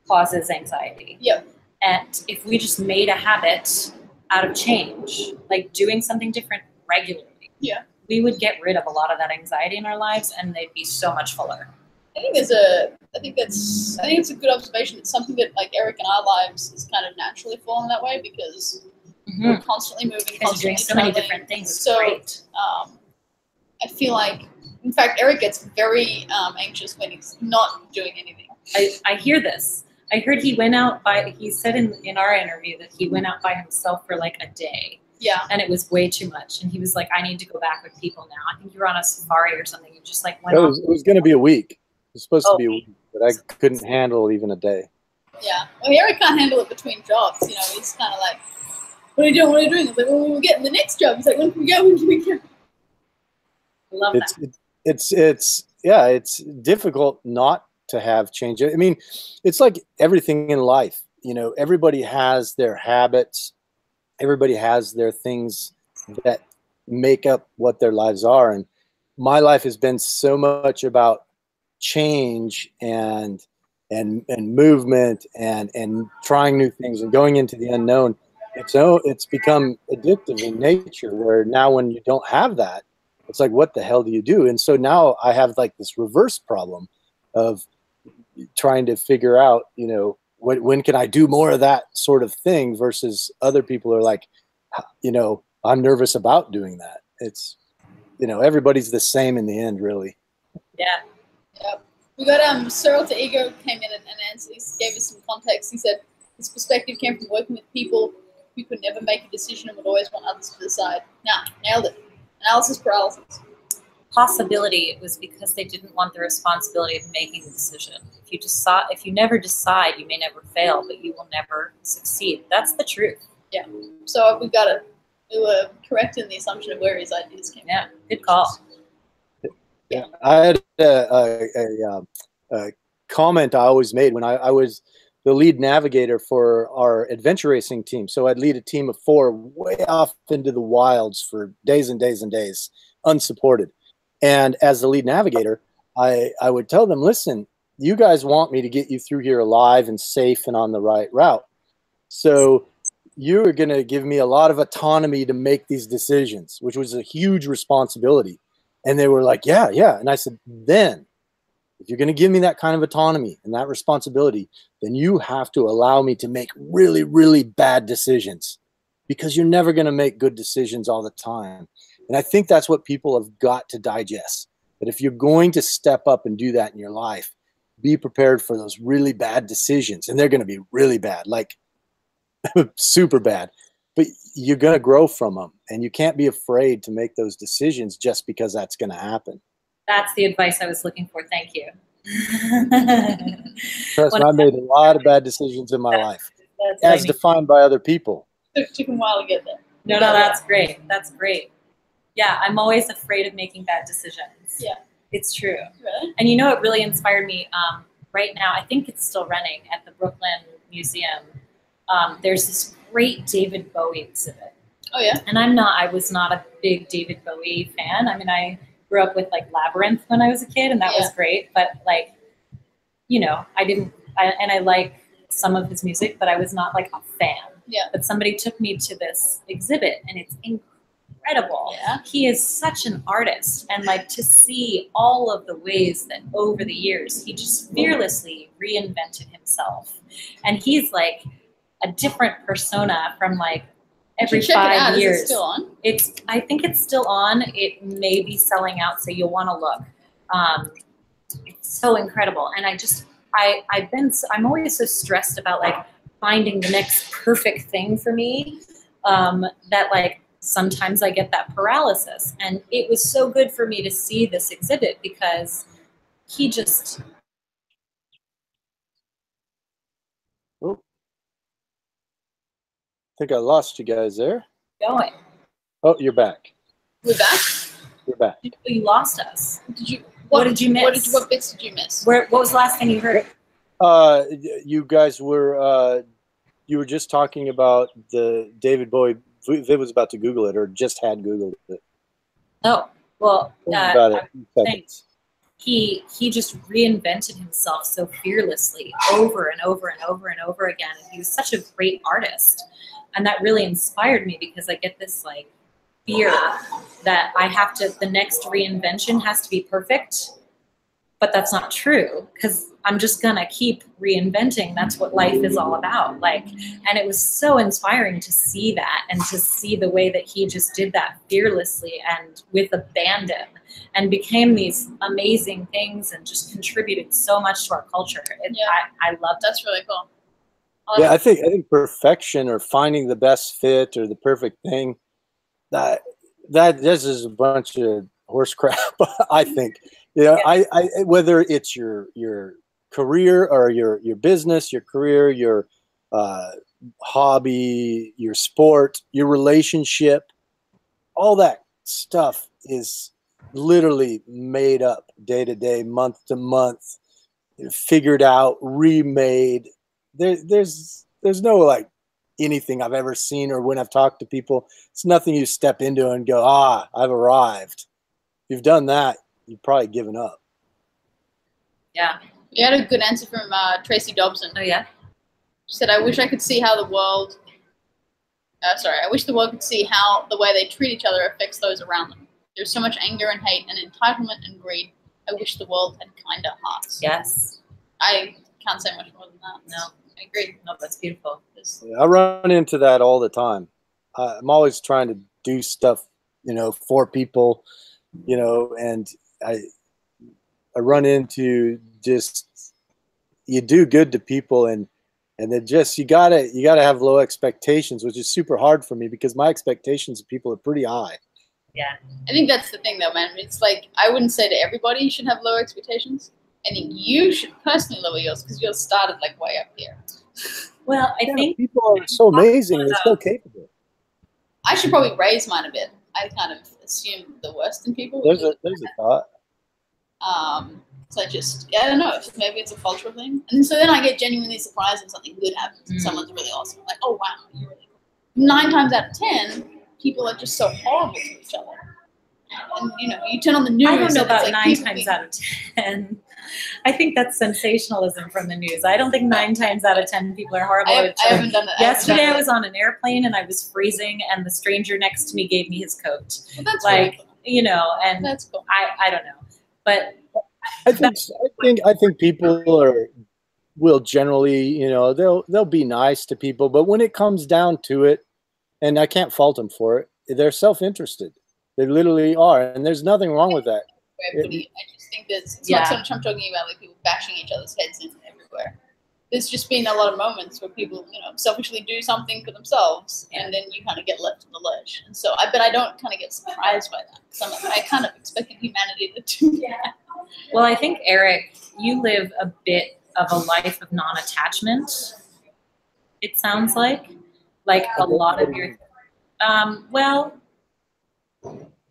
causes anxiety. Yep. And if we just made a habit out of change, doing something different regularly, we would get rid of a lot of that anxiety in our lives, and they'd be so much fuller. I think it's a good observation. It's something that Erik and our lives is kind of naturally falling that way because we're constantly moving, constantly doing so many different things. It's so great. I feel in fact, Erik gets very anxious when he's not doing anything. I hear this. I heard he went out he said in our interview that he went out by himself for a day. Yeah. And it was way too much. And he was like, I need to go back with people now. I think you were on a safari or something. You just went It was going to be a week. It was supposed to be a week, but I couldn't handle even a day. Yeah. Well, Erik can't handle it between jobs. You know, he's kind of like, what are you doing? What are you doing? It's like, well, we're getting the next job. He's like, when can we go? When can we go? I love that. It's difficult not to have change. I mean, it's like everything in life. You know, everybody has their habits. Everybody has their things that make up what their lives are. And my life has been so much about change and movement and trying new things and going into the unknown. It's become addictive in nature, where now when you don't have that, it's like, what the hell do you do? And so now I have like this reverse problem of trying to figure out, you know, when can I do more of that sort of thing, versus other people are like, you know, I'm nervous about doing that. It's, you know, everybody's the same in the end, really. Yeah. Yep. We got Cyril to Ego came in and gave us some context. He said his perspective came from working with people who could never make a decision and would always want others to decide. Nah, nailed it. Analysis paralysis. Possibility, it was because they didn't want the responsibility of making the decision. If you never decide, you may never fail, but you will never succeed. That's the truth. Yeah. So we were correct in the assumption of where his ideas came from. Yeah, good call. Yeah, I had a comment I always made when I was the lead navigator for our adventure racing team. So I'd lead a team of 4 way off into the wilds for days and days and days, unsupported. And as the lead navigator, I would tell them, listen, you guys want me to get you through here alive and safe and on the right route. So you're going to give me a lot of autonomy to make these decisions, which was a huge responsibility. And they were like, yeah, yeah. And I said, then if you're going to give me that kind of autonomy and that responsibility, then you have to allow me to make really, really bad decisions, because you're never going to make good decisions all the time. And I think that's what people have got to digest. That if you're going to step up and do that in your life, be prepared for those really bad decisions. And they're going to be really bad, like super bad. But you're going to grow from them. And you can't be afraid to make those decisions just because that's going to happen. That's the advice I was looking for. Thank you. Trust me, I made a lot of bad decisions in my life, as defined by other people. It took a while to get there. No, that's great. That's great. Yeah, I'm always afraid of making bad decisions. Yeah. It's true. Really? And you know, it really inspired me. Right now, I think it's still running at the Brooklyn Museum. There's this great David Bowie exhibit. Oh, yeah? And I was not a big David Bowie fan. I mean, I grew up with like Labyrinth when I was a kid, and that was great. But like, you know, I like some of his music, but I was not like a fan. Yeah. But somebody took me to this exhibit, and it's incredible. Yeah. He is such an artist, and like to see all of the ways that over the years he just fearlessly reinvented himself, and he's like a different persona from like every 5 years. Is it still on? I think it's still on. It may be selling out, so you'll want to look. It's so incredible, and I'm always so stressed about like finding the next perfect thing for me, that like sometimes I get that paralysis. And it was so good for me to see this exhibit, because he just. Oh. I think I lost you guys there. Going. Oh, you're back. We're back? You're back. You lost us. What did you miss? What bits did you miss? What was the last thing you heard? You guys were you were just talking about the David Bowie. Viv was about to Google it, or just had Googled it. Oh, well, thanks. He just reinvented himself so fearlessly over and over and over and over again. And he was such a great artist. And that really inspired me, because I get this like fear that the next reinvention has to be perfect. But that's not true, because I'm just going to keep reinventing. That's what life is all about. Like, and it was so inspiring to see that, and to see the way that he just did that fearlessly and with abandon, and became these amazing things, and just contributed so much to our culture. I love That's really cool. Yeah, I think perfection, or finding the best fit, or the perfect thing, that this is a bunch of horse crap. I think, you know, I whether it's your career or your business, your career, your hobby, your sport, your relationship, all that stuff is literally made up day to day, month to month, figured out, remade. There's no like anything I've ever seen or when I've talked to people. It's nothing you step into and go, I've arrived. If you've done that, you've probably given up. Yeah. You had a good answer from Tracy Dobson. Oh, yeah? She said, I wish I could see how the world, I wish the world could see how the way they treat each other affects those around them. There's so much anger and hate and entitlement and greed. I wish the world had kinder hearts. Yes. I can't say much more than that. No. I agree. No, that's beautiful. Yeah, I run into that all the time. I'm always trying to do stuff, for people, and I run into just, you do good to people and then just, you gotta have low expectations, which is super hard for me because my expectations of people are pretty high. Yeah. I think that's the thing though, man. It's like, I wouldn't say to everybody you should have low expectations. I think you should personally lower yours because yours started like way up here. Well, I think people are so amazing. They're so capable. I should probably raise mine a bit. I kind of assume the worst in people. There's a thought. So I don't know. Maybe it's a cultural thing. And so then I get genuinely surprised when something good happens and someone's really awesome. Like, oh wow, you're really cool. 9 times out of 10, people are just so horrible to each other. And you turn on the news. I don't know about like 9 times out of 10. I think that's sensationalism from the news. I don't think 9 times out of 10 people are horrible. I haven't done that. Yesterday I was on an airplane and I was freezing, and the stranger next to me gave me his coat. Well, that's like, really cool. And that's cool. I don't know, but I think people will generally, they'll be nice to people, but when it comes down to it, and I can't fault them for it, they're self-interested. They literally are, and there's nothing wrong with that. I just think it's not so much I'm talking about like people bashing each other's heads in everywhere. There's just been a lot of moments where people, selfishly do something for themselves, and then you kind of get left in the lurch. And so, I don't kind of get surprised by that. Because I kind of expected humanity to do that. Well, I think, Eric, you live a bit of a life of non-attachment, it sounds like. Like a lot of your,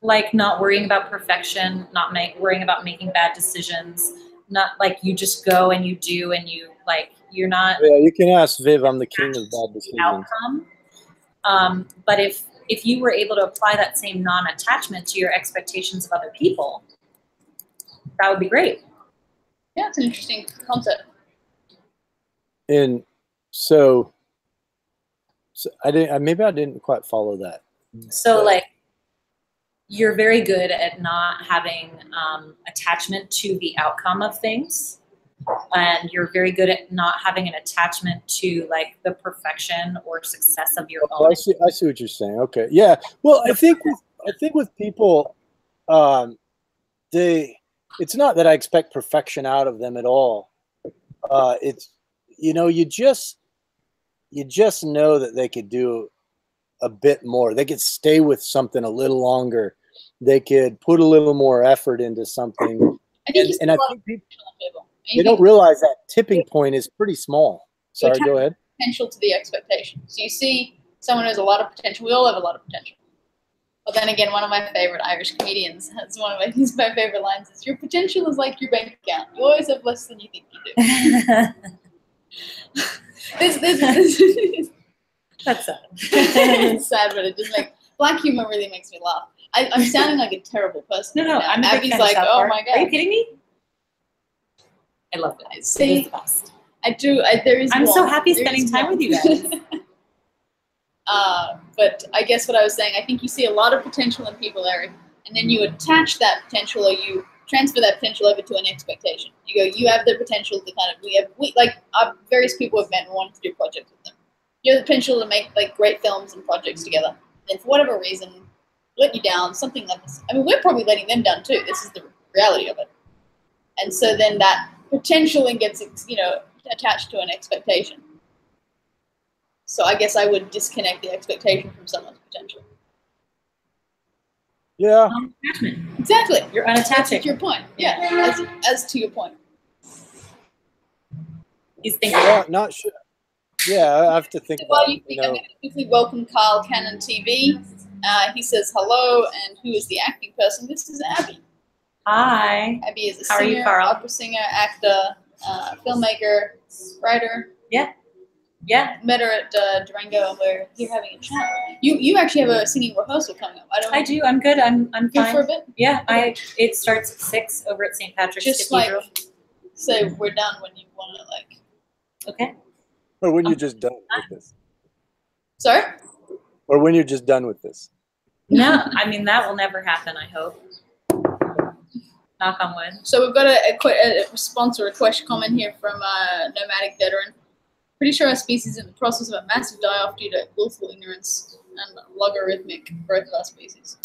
like not worrying about perfection, not worrying about making bad decisions, not like you just go and you do and you like, you're not. Yeah, you can ask Viv, I'm the king of bad decisions. Outcome. But if you were able to apply that same non-attachment to your expectations of other people, that would be great. Yeah, it's an interesting concept. And so I didn't quite follow that. So like, you're very good at not having attachment to the outcome of things. And you're very good at not having an attachment to like the perfection or success of your own. I see what you're saying. Okay. Yeah. Well, I think with people, it's not that I expect perfection out of them at all. It's, you just know that they could do a bit more. They could stay with something a little longer. They could put a little more effort into something. I think people, they don't realize that tipping point is pretty small. Sorry, go ahead. Potential to the expectation. So you see someone who has a lot of potential. We all have a lot of potential. But then again, one of my favorite Irish comedians has my favorite lines is, your potential is like your bank account. You always have less than you think you do. That's sad. It's sad, but it just black humor really makes me laugh. I'm sounding like a terrible person. No, I'm a big fan like, of oh my god, are you kidding me? I love it. See, it is the best. I do. I'm so happy spending time with you guys. But I guess what I was saying, I think you see a lot of potential in people, Eric, and then you attach that potential, or you transfer that potential over to an expectation. You go, you have the potential to various people have met and wanted to do projects with them. You have the potential to make like great films and projects together. And for whatever reason, let you down, something like this. I mean, we're probably letting them down too. This is the reality of it. And so then that potential then gets, attached to an expectation. So I guess I would disconnect the expectation from someone's potential. Yeah. Exactly. You're unattached. That's your point. Yeah. As to your point. He's thinking. Well, not sure. Yeah, I have to think about it. I'm going to quickly welcome Carl Cannon TV. He says hello, and who is the acting person? This is Abby. Hi. Abby is a How singer, are you, Carl? opera singer, actor, filmmaker, writer. Yeah. Yeah. Met her at Durango, and we're here having a chat. You actually have a singing rehearsal coming up. I do. I'm good. I'm Good fine. for a bit? Yeah. It starts at 6 over at St. Patrick's Just Cathedral. say we're done when you want to Okay. Or when you're just done with this. Sorry? Or when you're just done with this. No, I mean, that will never happen, I hope. Knock on wood. So we've got a response or a question comment here from a nomadic veteran. Pretty sure our species is in the process of a massive die-off due to willful ignorance and logarithmic growth of our species.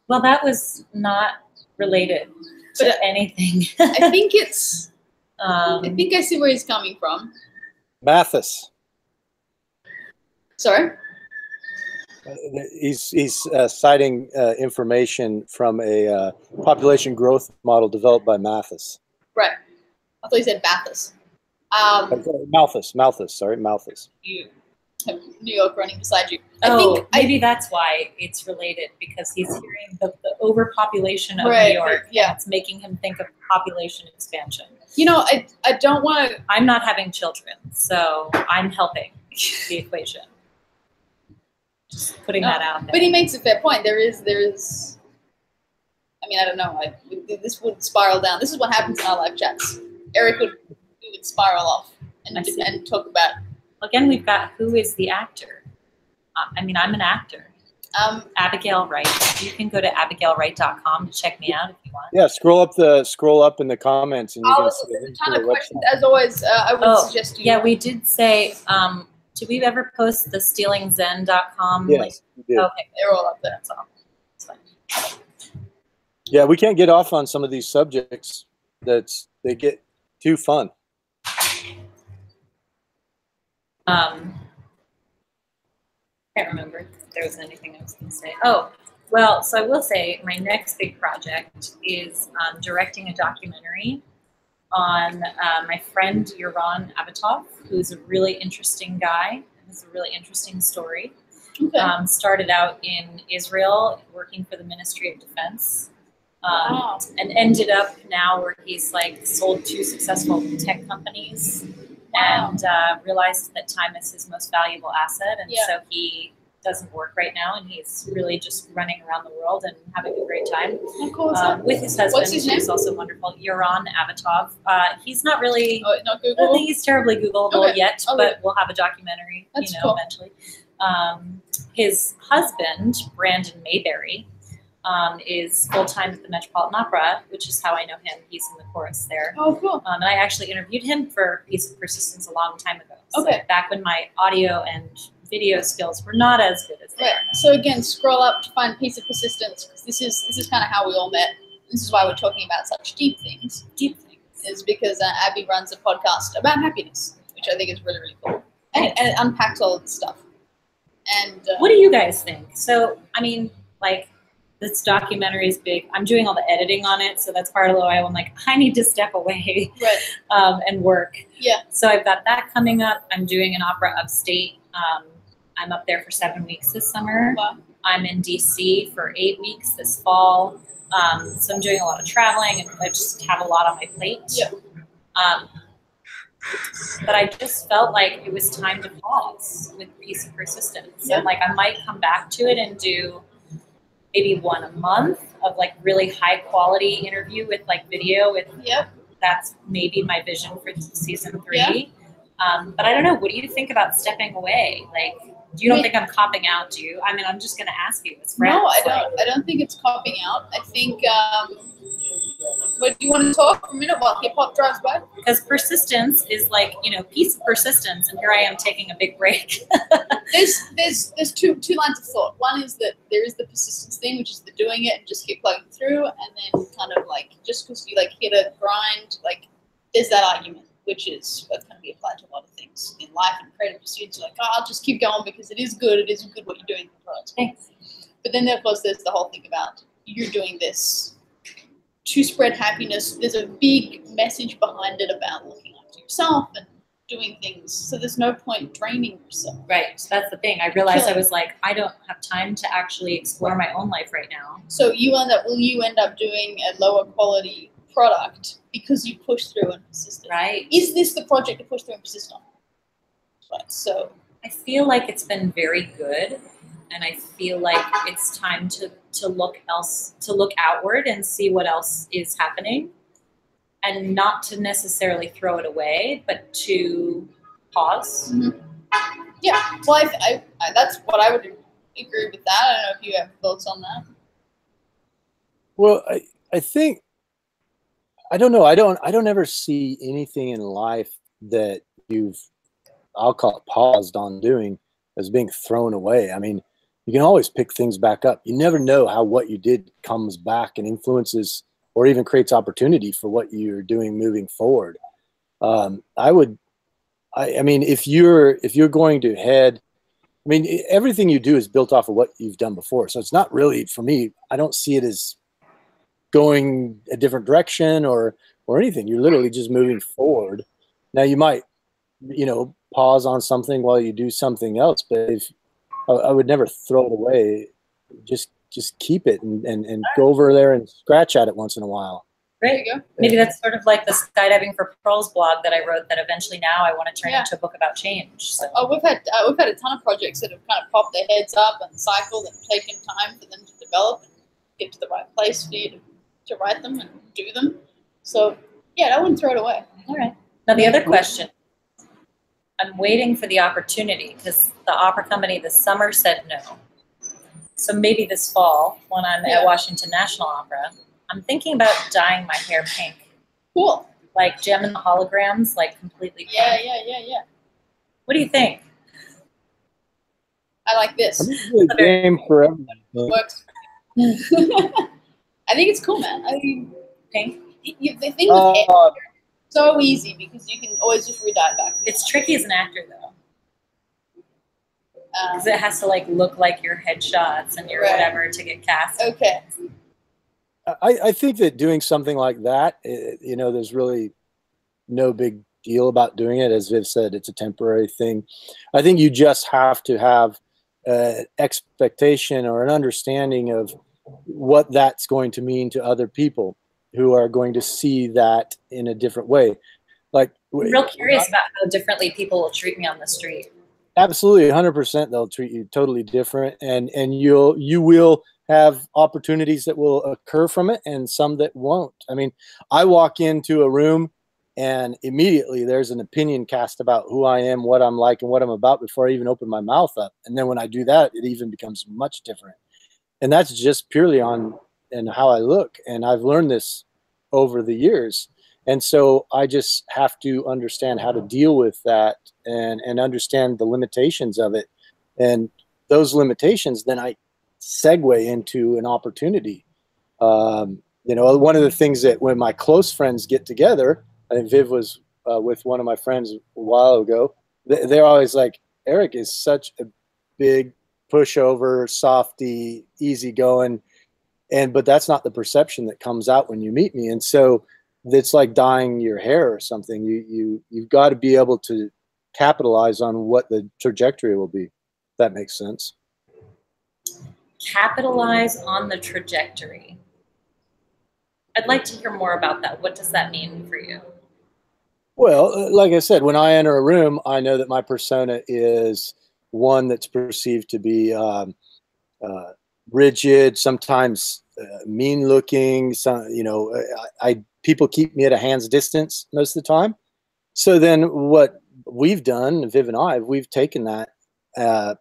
Well, that was not related to anything. I think it's... I think I see where he's coming from. Mathis. Sorry? He's citing information from a population growth model developed by Mathis. Right. I thought you said Bathus. Malthus. Sorry, Malthus. You have New York running beside you. Maybe that's why it's related, because he's hearing the overpopulation of New York. Yeah. It's making him think of population expansion. You know, I don't want to... I'm not having children, so I'm helping the equation. Just putting that out there. But he makes a fair point. There is. I mean, I don't know. This would spiral down. This is what happens in our live chats. Erik would spiral off and talk about. Again, we've got who is the actor. I mean, I'm an actor. Abigail Wright. You can go to abigailwright.com to check me out if you want. Yeah, scroll up in the comments and you can see there's a ton of questions. As always, I would suggest you. Yeah, we did say. Did we ever post the stealingzen.com? Yes, we did. Okay, they're all up there. That's all. That's fine. Yeah, we can't get off on some of these subjects. They get too fun. Can't remember if there was anything I was going to say. Oh, well, so I will say my next big project is directing a documentary on my friend Yaron Abatov, who's a really interesting guy, has a really interesting story. Okay. Started out in Israel working for the Ministry of Defense, and ended up now where he's like sold 2 successful tech companies, and realized that time is his most valuable asset, and so he doesn't work right now, and he's really just running around the world and having a great time with his husband, who's also wonderful, Yaron Abatov. He's not really, not Googleable? I don't think he's terribly Googleable yet, but we'll have a documentary, eventually. His husband, Brandon Mayberry, is full-time at the Metropolitan Opera, which is how I know him. He's in the chorus there. Oh, cool. And I actually interviewed him for Piece of Persistence a long time ago. So okay. Back when my audio and video skills were not as good as they are. So again, scroll up to find Piece of Persistence, because this is kind of how we all met. This is why we're talking about such deep things. Deep things. Is because Abby runs a podcast about happiness, which I think is really, really cool. And it unpacks all of this stuff. And what do you guys think? So, I mean, like, this documentary is big. I'm doing all the editing on it, so that's part of why I'm like, I need to step away and work. Yeah. So I've got that coming up. I'm doing an opera upstate. I'm up there for 7 weeks this summer. Wow. I'm in DC for 8 weeks this fall. So I'm doing a lot of traveling, and I just have a lot on my plate. Yeah. But I just felt like it was time to pause with Piece of Persistence. Yeah. And like I might come back to it and do maybe 1 a month of like really high quality interview with like video with. Yep. That's maybe my vision for season 3. Yeah. But I don't know. What do you think about stepping away? Like, you don't think I'm copping out, do you? I mean, I'm just going to ask you as friends. No, I don't. I don't think it's copping out. I think, but do you want to talk for a minute while hip hop drives by? Because persistence is like, Piece of Persistence, and here I am taking a big break. There's two lines of thought. One is that there is the persistence thing, which is the doing it and just keep plugging through, and then kind of like just because you like hit a grind, like there's that argument, which is what can be applied to a lot of things in life and creative pursuits. Like, I'll just keep going because it is good. It is good what you're doing. Thanks. But then, of course, there's the whole thing about you're doing this to spread happiness. There's a big message behind it about looking after yourself and doing things. So there's no point draining yourself. Right. So that's the thing. I realized I was like, I don't have time to actually explore my own life right now. So will you end up doing a lower quality product because you push through and persist? Right. Is this the project to push through and persist on? Right. So I feel like it's been very good, and I feel like it's time to look outward and see what else is happening, and not to necessarily throw it away, but to pause. Mm-hmm. Yeah. Well, I that's what I would agree with that. I don't know if you have thoughts on that. Well, I think, I don't know. I don't ever see anything in life that I'll call it paused on doing as being thrown away. I mean, you can always pick things back up. You never know how what you did comes back and influences or even creates opportunity for what you're doing moving forward. I mean, if you're going to head, I mean, everything you do is built off of what you've done before. So it's not really, for me, I don't see it as going a different direction or anything. You're literally just moving forward. Now you might, pause on something while you do something else, but I would never throw it away. Just keep it and go over there and scratch at it once in a while. There you go. Maybe that's sort of like the Skydiving for Pearls blog that I wrote that eventually now I want to turn into a book about change. So. Oh, we've had a ton of projects that have kind of popped their heads up and cycled and taken time for them to develop and get to the right place for you to write them and do them. So yeah, I wouldn't throw it away. All right. Now the other question. I'm waiting for the opportunity because the opera company this summer said no. So maybe this fall when I'm at Washington National Opera, I'm thinking about dyeing my hair pink. Cool. Like Gem and the Holograms, like completely pink. Yeah. What do you think? I like this. It's game for everybody. Works. I think it's cool, man. I mean, pink. The thing with hair, so easy because you can always just re-dye it back. It's tricky as an actor, though. Because it has to like look like your headshots and your whatever to get cast. Okay. I think that doing something like that, there's really no big deal about doing it. As Viv said, it's a temporary thing. I think you just have to have an expectation or an understanding of what that's going to mean to other people who are going to see that in a different way. Like, I'm real curious about how differently people will treat me on the street. Absolutely, 100%. They'll treat you totally different, and you will have opportunities that will occur from it, and some that won't. I mean, I walk into a room, and immediately there's an opinion cast about who I am, what I'm like, and what I'm about before I even open my mouth up. And then when I do that, it even becomes much different. And that's just purely on and how I look. And I've learned this over the years. And so I just have to understand how to deal with that and understand the limitations of it. And those limitations, then I segue into an opportunity. One of the things that when my close friends get together, I think Viv was with one of my friends a while ago, they're always like, Erik is such a big pushover, softy, easygoing. But that's not the perception that comes out when you meet me. And so it's like dyeing your hair or something. You've got to be able to capitalize on what the trajectory will be. If that makes sense. Capitalize on the trajectory. I'd like to hear more about that. What does that mean for you? Well, like I said, when I enter a room, I know that my persona is one that's perceived to be rigid, sometimes mean looking. People keep me at a hand's distance most of the time. So then what we've done, Viv and I, we've taken that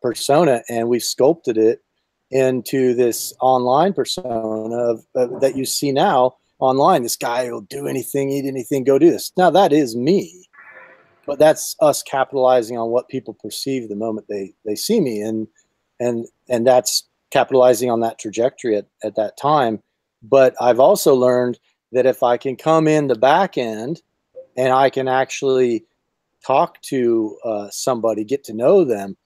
persona and we've sculpted it into this online persona that you see now online. This guy will do anything, eat anything, go do this. Now that is me, but that's us capitalizing on what people perceive the moment they see me, and that's capitalizing on that trajectory at that time. But I've also learned that if I can come in the back end and I can actually talk to somebody, get to know them,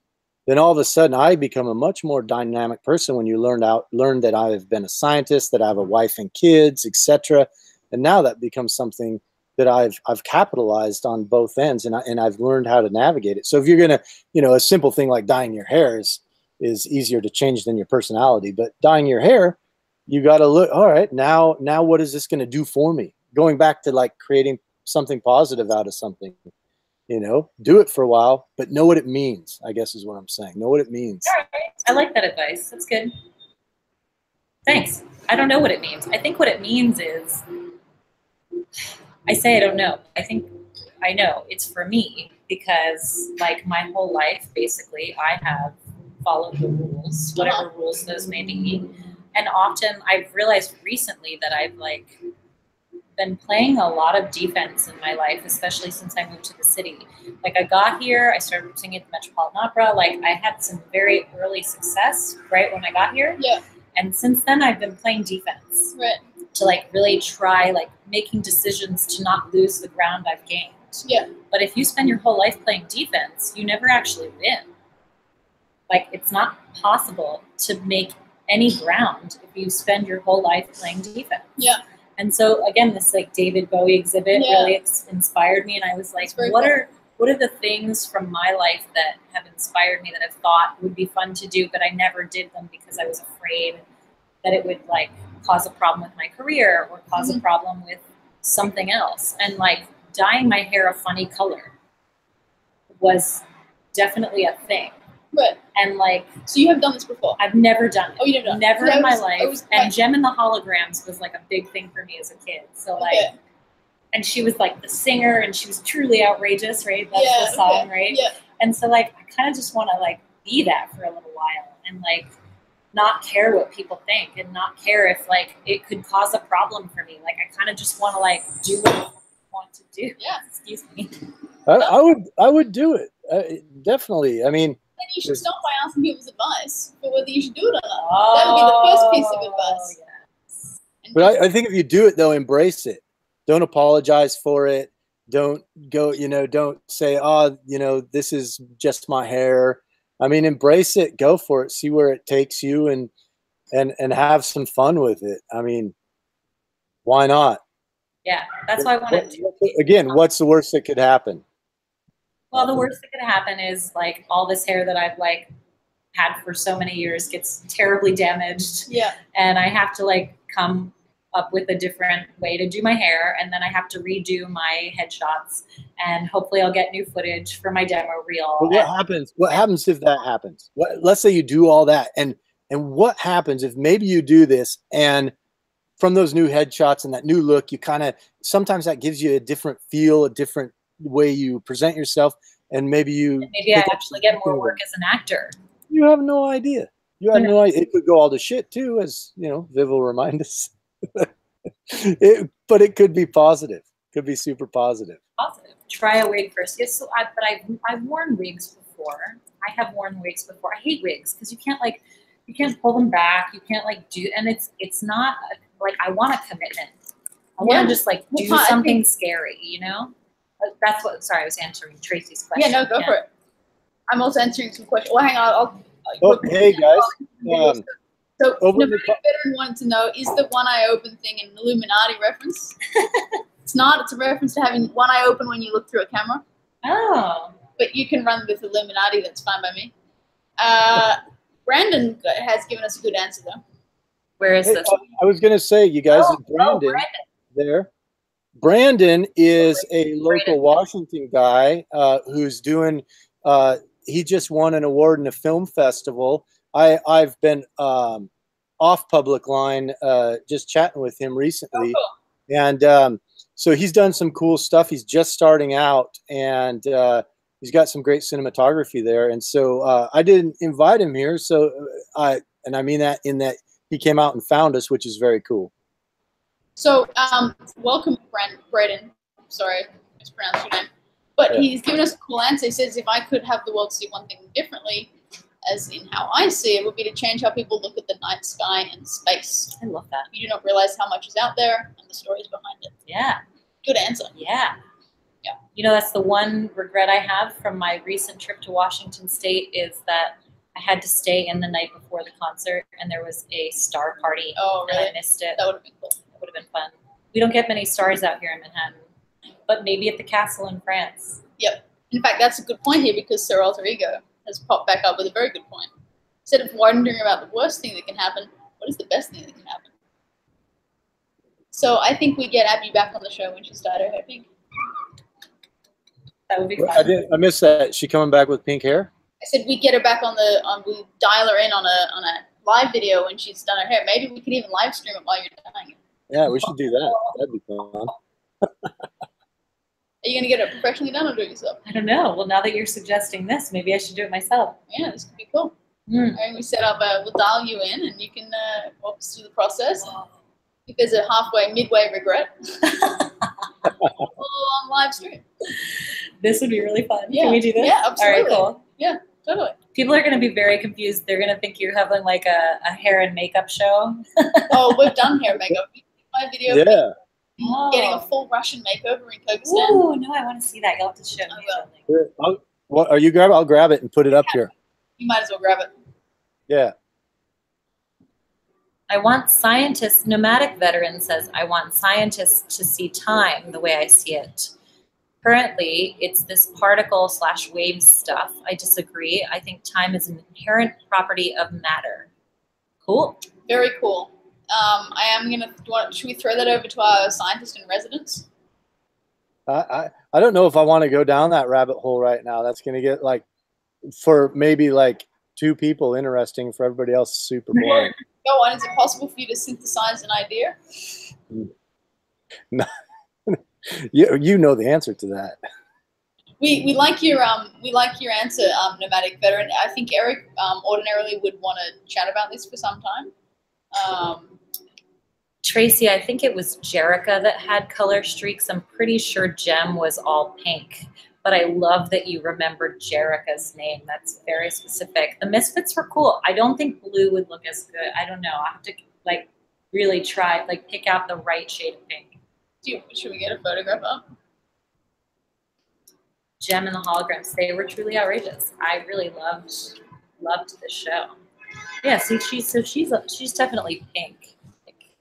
then all of a sudden I become a much more dynamic person when you learn that I have been a scientist, that I have a wife and kids, etc. And now that becomes something that I've capitalized on both ends, and I've learned how to navigate it. So if you're gonna, you know, a simple thing like dyeing your hair is easier to change than your personality, but dyeing your hair, you got to look, all right, now what is this going to do for me? Going back to like creating something positive out of something, you know, do it for a while, but know what it means, I guess is what I'm saying. Know what it means. All right. I like that advice. That's good. Thanks. I don't know what it means. I think what it means is, I say I don't know. I think I know. It's for me because like my whole life, basically, I have followed the rules, whatever rules those may be. And often I've realized recently that I've like been playing a lot of defense in my life, especially since I moved to the city. Like I got here, I started singing at the Metropolitan Opera. Like I had some very early success right when I got here. Yeah. And since then I've been playing defense. Right. To like really try like making decisions to not lose the ground I've gained. Yeah. But if you spend your whole life playing defense, you never actually win. Like it's not possible to make any ground if you spend your whole life playing defense. Yeah. And so again, this like David Bowie exhibit really inspired me, and I was like, what are the things from my life that have inspired me that I've thought would be fun to do, but I never did them because I was afraid that it would like cause a problem with my career or cause a problem with something else. And like dyeing my hair a funny color was definitely a thing. Right. And like, so you have done this before? I've never done it. Oh, you've never done it? Never in my life. And Gem and the Holograms was like a big thing for me as a kid. So like, and she was like the singer, and she was truly outrageous, right? That's the song, right? Yeah. And so like, I kind of just want to like be that for a little while and like not care what people think and not care if like it could cause a problem for me. Like I kind of just want to like do what I want to do. Yeah. Excuse me. I would do it. Definitely. I mean, then you should start by asking people's advice for whether you should do it or not. That would be the first piece of advice. Yes. But I think if you do it, though, embrace it. Don't apologize for it. Don't go, you know, don't say, oh, you know, this is just my hair. I mean, embrace it. Go for it. See where it takes you and have some fun with it. I mean, why not? Yeah, that's why I wanted to. Again, what's the worst that could happen? Well, the worst that could happen is like all this hair that I've like had for so many years gets terribly damaged. Yeah. And I have to like come up with a different way to do my hair, and then I have to redo my headshots, and hopefully I'll get new footage for my demo reel. But what happens? What happens if that happens? Let's say you do all that, and what happens if maybe you do this, and from those new headshots and that new look, you kind of sometimes that gives you a different feel, a different way you present yourself, and maybe I actually get more work as an actor. You have no idea. You have no idea. It could go all to shit too, as you know, Viv will remind us. But it could be positive. Could be super positive. Positive. Try a wig first. Yes, so but I've worn wigs before. I have worn wigs before. I hate wigs because you can't pull them back. You can't like do, and it's not like I want a commitment. I want to just like do something scary, you know. That's what. Sorry, I was answering Tracy's question. Yeah, no, go for it. I'm also answering some questions. Well, hang on. Hey guys. So Nevada Veteran wanted to know, is the one eye open thing an Illuminati reference? It's not. It's a reference to having one eye open when you look through a camera. Oh. But you can run with Illuminati. That's fine by me. Brandon has given us a good answer, though. Where is this? I was going to say, you guys, Brandon there. Brandon is a local Washington guy who's doing he just won an award in a film festival. I've been off public line just chatting with him recently. Oh, cool. And so he's done some cool stuff. He's just starting out, and he's got some great cinematography there. And so I didn't invite him here. So I mean that in that he came out and found us, which is very cool. So welcome, Braden. Sorry, I mispronounced your name. But he's given us a cool answer. He says, if I could have the world see one thing differently, as in how I see it, would be to change how people look at the night sky and space. I love that. You do not realize how much is out there and the stories behind it. Yeah. Good answer. Yeah. Yeah. You know, that's the one regret I have from my recent trip to Washington State is that I had to stay in the night before the concert, and there was a star party. Oh, really? And I missed it. That would have been cool. That would have been fun. We don't get many stars out here in Manhattan. but maybe at the castle in France. Yep. In fact, that's a good point here because Sir Alter Ego has popped back up with a very good point. Instead of wondering about the worst thing that can happen, what is the best thing that can happen? So I think we get Abby back on the show when she's dyed her hair pink. That would be fun. I missed that. She coming back with pink hair? I said we get her back on we dial her in on a live video when she's done her hair. Maybe we could even live stream it while you're dyeing it. Yeah, we should do that. That'd be fun. Are you going to get it professionally done or do it yourself? I don't know. Well, now that you're suggesting this, maybe I should do it myself. Yeah, this could be cool. And we set up, we'll dial you in and you can walk us through the process. If there's a midway regret, we'll on live stream. This would be really fun. Yeah. Can we do this? Yeah, absolutely. All right, cool. Yeah, totally. People are going to be very confused. They're going to think you're having like a hair and makeup show. Oh, we've done hair and makeup. My video. Yeah. Getting a full Russian makeover in Kyrgyzstan. Oh no, I want to see that. You'll have to show me something. What are you grab? I'll grab it and put it up here. You might as well grab it. Yeah. I want scientists, nomadic veteran says, I want scientists to see time the way I see it. Currently, it's this particle/wave stuff. I disagree. I think time is an inherent property of matter. Cool. Very cool. I am gonna. Should we throw that over to our scientist in residence? I don't know if I want to go down that rabbit hole right now. That's gonna get like, for maybe like 2 people interesting. For everybody else, super boring. Go on. Is it possible for you to synthesize an idea? No. You know the answer to that. We like your answer, nomadic veteran. I think Erik ordinarily would want to chat about this for some time. Tracy, I think it was Jerica that had color streaks. I'm pretty sure Jem was all pink, but I love that you remembered Jerica's name. That's very specific. The Misfits were cool. I don't think blue would look as good. I don't know. I have to like really try, like pick out the right shade of pink. Should we get a photograph up? Jem and the holograms, they were truly outrageous. I really loved the show. Yeah, see, she's definitely pink.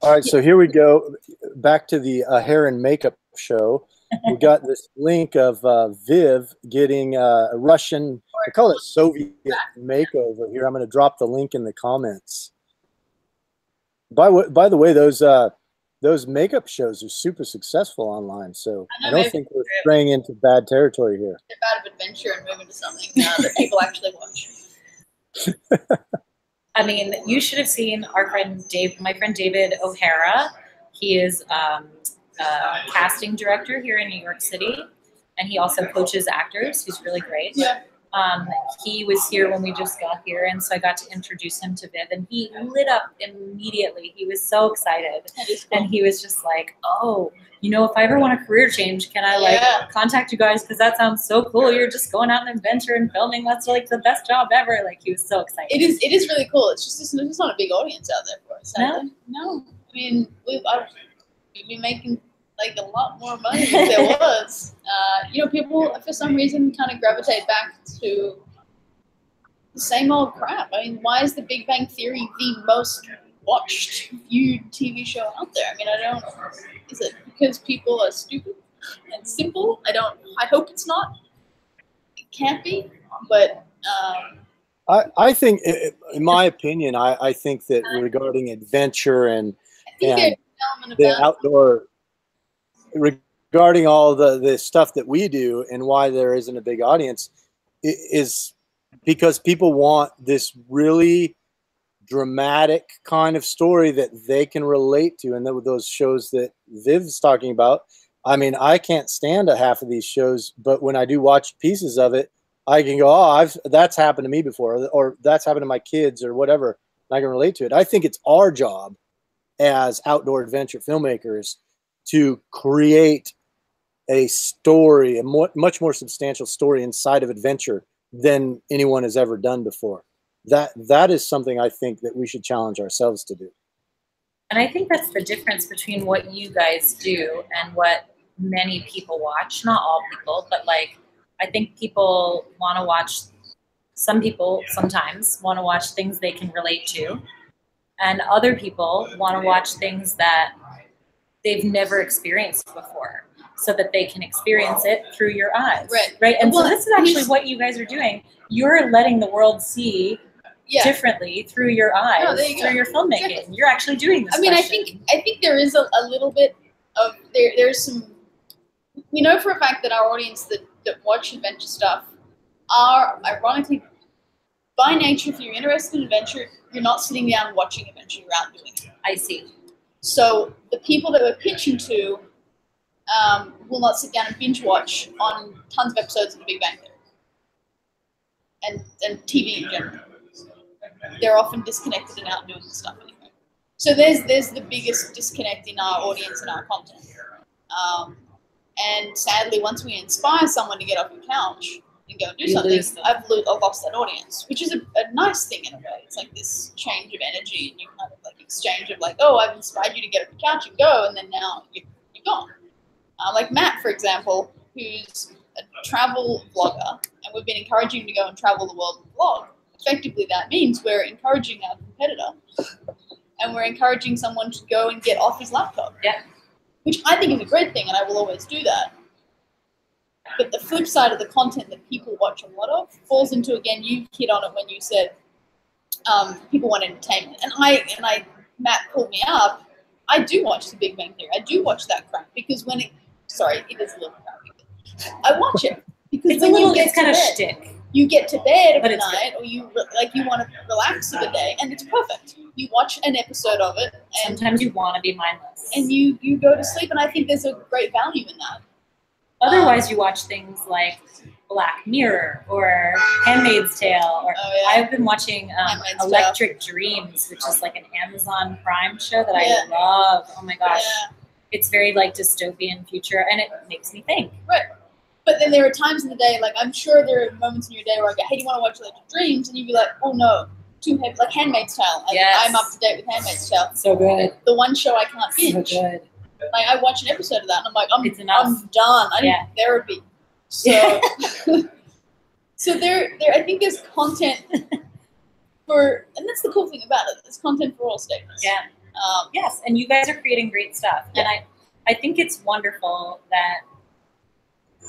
All right, so here we go. Back to the hair and makeup show. We got this link of Viv getting a Russian, I call it Soviet makeover here. I'm going to drop the link in the comments. By the way, those makeup shows are super successful online, so I don't think we're straying into bad territory here. Step out of adventure and move into something that people actually watch. I mean, you should have seen our friend my friend David O'Hara. He is a casting director here in New York City, and he also coaches actors. He's really great. Yeah. He was here when we just got here, and so I got to introduce him to Viv, and he lit up immediately. He was so excited, and he was just like, "Oh, you know, if I ever want a career change, can I contact you guys? Because that sounds so cool. You're just going out on an adventure and filming. That's like the best job ever." Like, he was so excited. It is really cool. It's just there's not a big audience out there for us. No. I mean, we've been making like a lot more money if there was. People for some reason kind of gravitate back to the same old crap. I mean, why is The Big Bang Theory the most watched, viewed TV show out there? I mean, is it because people are stupid and simple? I hope it's not. It can't be, but. I think, in my opinion, I think that regarding adventure and the outdoor, regarding all the stuff that we do and why there isn't a big audience, is because people want this really dramatic kind of story that they can relate to. And those shows that Viv's talking about, I mean, I can't stand a half of these shows, but when I do watch pieces of it, I can go, oh, that's happened to me before, or that's happened to my kids, or whatever. And I can relate to it. I think it's our job as outdoor adventure filmmakers to create a story, a much more substantial story inside of adventure than anyone has ever done before. That is something I think that we should challenge ourselves to do. And I think that's the difference between what you guys do and what many people watch. Not all people, but like, I think people want to watch, some people sometimes want to watch things they can relate to, and other people want to watch things that they've never experienced before. so that they can experience it through your eyes. Right. And so this is actually what you guys are doing. You're letting the world see differently through your eyes, through your filmmaking. Exactly. You're actually doing this. I mean, I think there is a little bit of there's some. We know for a fact that our audience that watch adventure stuff are ironically, by nature, if you're interested in adventure, you're not sitting down watching adventure, you're out doing it. I see. So the people that we're pitching to will not sit down and binge watch on tons of episodes of The Big Bang Theory and TV in general. They're often disconnected and out doing the stuff anyway. So there's the biggest disconnect in our audience and our content. And sadly, once we inspire someone to get off your couch and go and do something, I've lost that audience, which is a nice thing in a way. It's like this change of energy, and you kind of like exchange of like, oh, I've inspired you to get off your couch and go, and then now you're gone. Like Matt, for example, who's a travel vlogger, and we've been encouraging him to go and travel the world and vlog. Effectively, that means we're encouraging our competitor, and we're encouraging someone to go and get off his laptop. Yeah. Which I think is a great thing, and I will always do that. But the flip side of the content that people watch a lot of falls into, again, you hit on it when you said people want entertainment. And Matt called me up. I do watch The Big Bang Theory. I do watch that crap because when it is a little crappy. I watch it because it's kind of shtick. You get to bed at night, or you want to relax for the day, and it's perfect. You watch an episode of it, and sometimes you want to be mindless, and you go to sleep. And I think there's a great value in that. Otherwise, you watch things like Black Mirror or Handmaid's Tale, or I've been watching Electric Dreams, which is like an Amazon Prime show that I love. Oh my gosh, it's very like dystopian future, and it makes me think. Right. But then there are times in the day, like I'm sure there are moments in your day where I go, hey, do you want to watch Electric Dreams? And you'd be like, oh no, too heavy. Like Handmaid's Tale. I'm up to date with Handmaid's Tale. So good. The one show I can't binge. So good. Like I watch an episode of that and I'm like, I'm done. I need therapy. So, so I think there's content for, and that's the cool thing about it. There's content for all stages. Yeah. Yes, and you guys are creating great stuff. Yeah. And I think it's wonderful that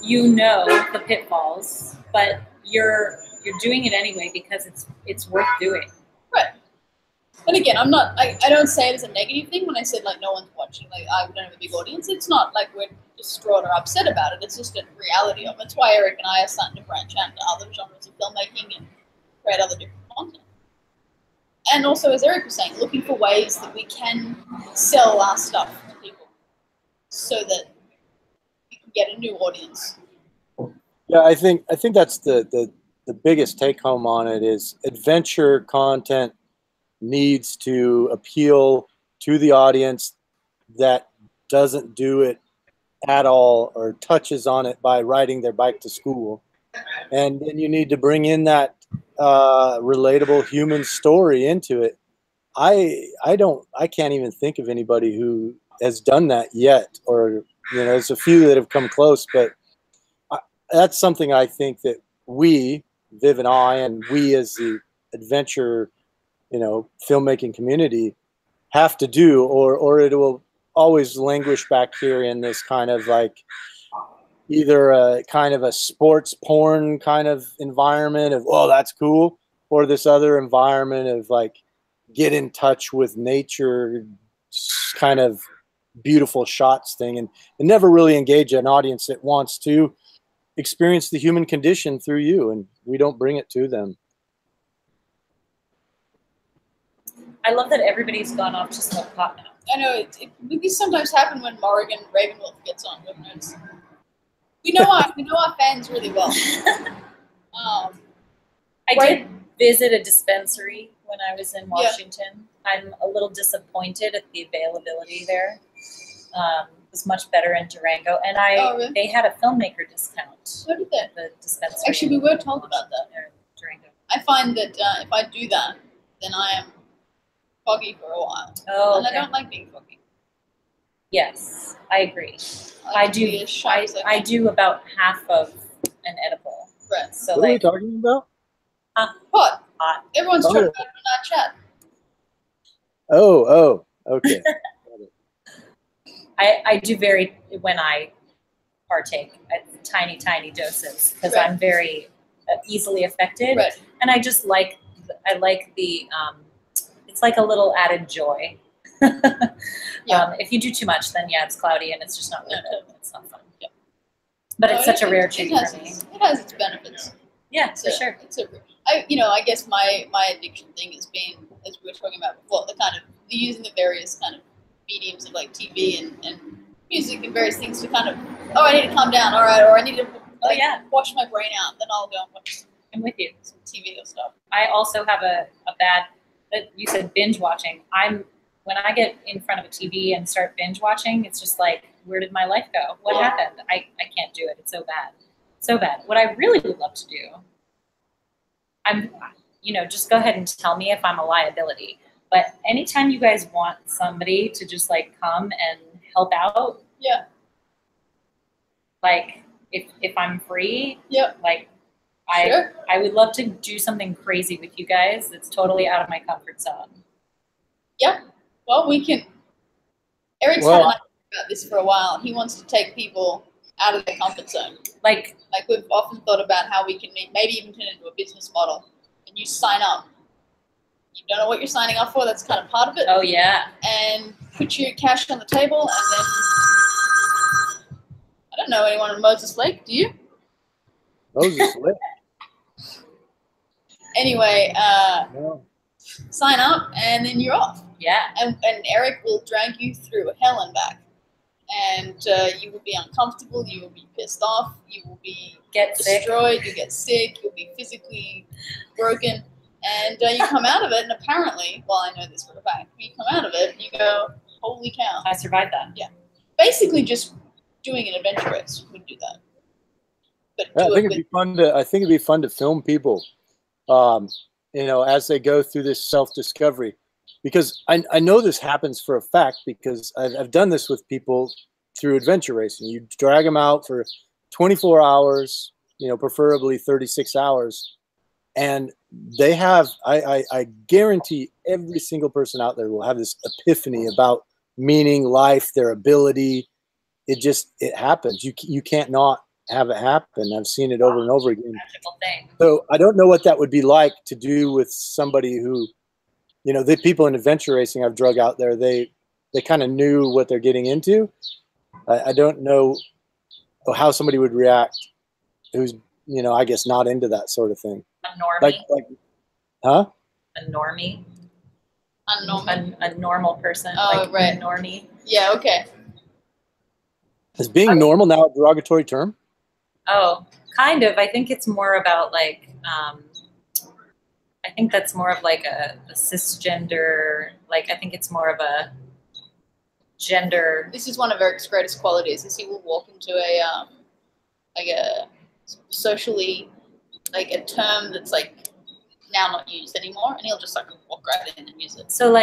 you know the pitfalls, but you're doing it anyway because it's worth doing. Right. And again, I don't say it as a negative thing when I said like no one's watching, like I don't have a big audience. It's not like we're distraught or upset about it. It's just a reality of it. That's why Erik and I are starting to branch out into other genres of filmmaking and create other different content. And also, as Erik was saying, looking for ways that we can sell our stuff to people so that we can get a new audience. Yeah, I think that's the biggest take home on it is adventure content needs to appeal to the audience that doesn't do it at all or touches on it by riding their bike to school. And then you need to bring in that relatable human story into it. I can't even think of anybody who has done that yet, or there's a few that have come close, but that's something I think that we, Viv and I, and we as the adventure filmmaking community have to do, or it will always languish back here in this kind of like either a kind of a sports porn kind of environment of, oh, that's cool, or this other environment of like get in touch with nature kind of beautiful shots thing, and never really engage an audience that wants to experience the human condition through you, and we don't bring it to them. I love that everybody's gone off to smoke pot now. I know these sometimes happen when Morrigan Ravenwolf gets on. We know our fans really well. I did visit a dispensary when I was in Washington. Yeah. I'm a little disappointed at the availability there. It was much better in Durango, and really? They had a filmmaker discount. So did they? The dispensary. Actually, we were told about that. Durango. I find that if I do that, then I am foggy for a while. Oh, and I don't like being foggy. Yes, I agree. I do about half of an edible. Right. So what are we talking about? Pot. Everyone's talking about it in our chat. Oh, okay. I do when I partake at tiny, tiny doses because I'm very easily affected. Right. And I just like, the, it's like a little added joy. If you do too much, then yeah, it's cloudy and it's just not worth it. It's not fun. Yeah. But it's such a rare treat for me. It has its benefits. Yeah, for sure. I guess my addiction thing has been, as we were talking about before, the using the various kind of mediums of like TV and music and various things to kind of, I need to calm down, all right, or I need to wash my brain out, then I'll go and watch I'm with you. Some TV or stuff. I also have a bad, you said binge watching. When I get in front of a TV and start binge watching, it's just like, where did my life go? What happened? I can't do it. It's so bad. So bad. What I really would love to do, just go ahead and tell me if I'm a liability. But anytime you guys want somebody to just like come and help out, like if I'm free, like I would love to do something crazy with you guys. It's totally out of my comfort zone. Yeah. Well, we can. Eric's had an idea about this for a while. He wants to take people out of their comfort zone. Like we've often thought about how we can maybe even turn it into a business model. And you sign up. You don't know what you're signing up for. That's kind of part of it. Oh yeah. And put your cash on the table, and then I don't know anyone in Moses Lake. Do you? Moses Lake. Anyway, sign up, and then you're off. Yeah. And Erik will drag you through hell and back. And you will be uncomfortable, you will be pissed off, you will be destroyed, you get sick, you'll be physically broken. And you come out of it, and apparently, well, I know this for a fact, you come out of it, and you go, holy cow. I survived that. Yeah. Basically, just doing an adventure race would do that. But I think it'd be fun to film people, as they go through this self-discovery. Because I know this happens for a fact because I've done this with people through adventure racing. You drag them out for 24 hours, preferably 36 hours. And they have, I guarantee every single person out there will have this epiphany about meaning, life, their ability. It happens. You can't not have it happen. I've seen it over and over again. Magical thing. So I don't know what that would be like to do with somebody who, the people in adventure racing I've drug out there, they kind of knew what they're getting into. I don't know how somebody would react who's, I guess not into that sort of thing. A normie? Huh? A normie? A normal person. Oh, right. A normie. Yeah, okay. Is being normal now a derogatory term? Oh, kind of. I think it's more about I think that's more of like a cisgender, I think it's more of a gender. This is one of Erik's greatest qualities, is he will walk into a socially, a term that's now not used anymore, and he'll just walk right in and use it. So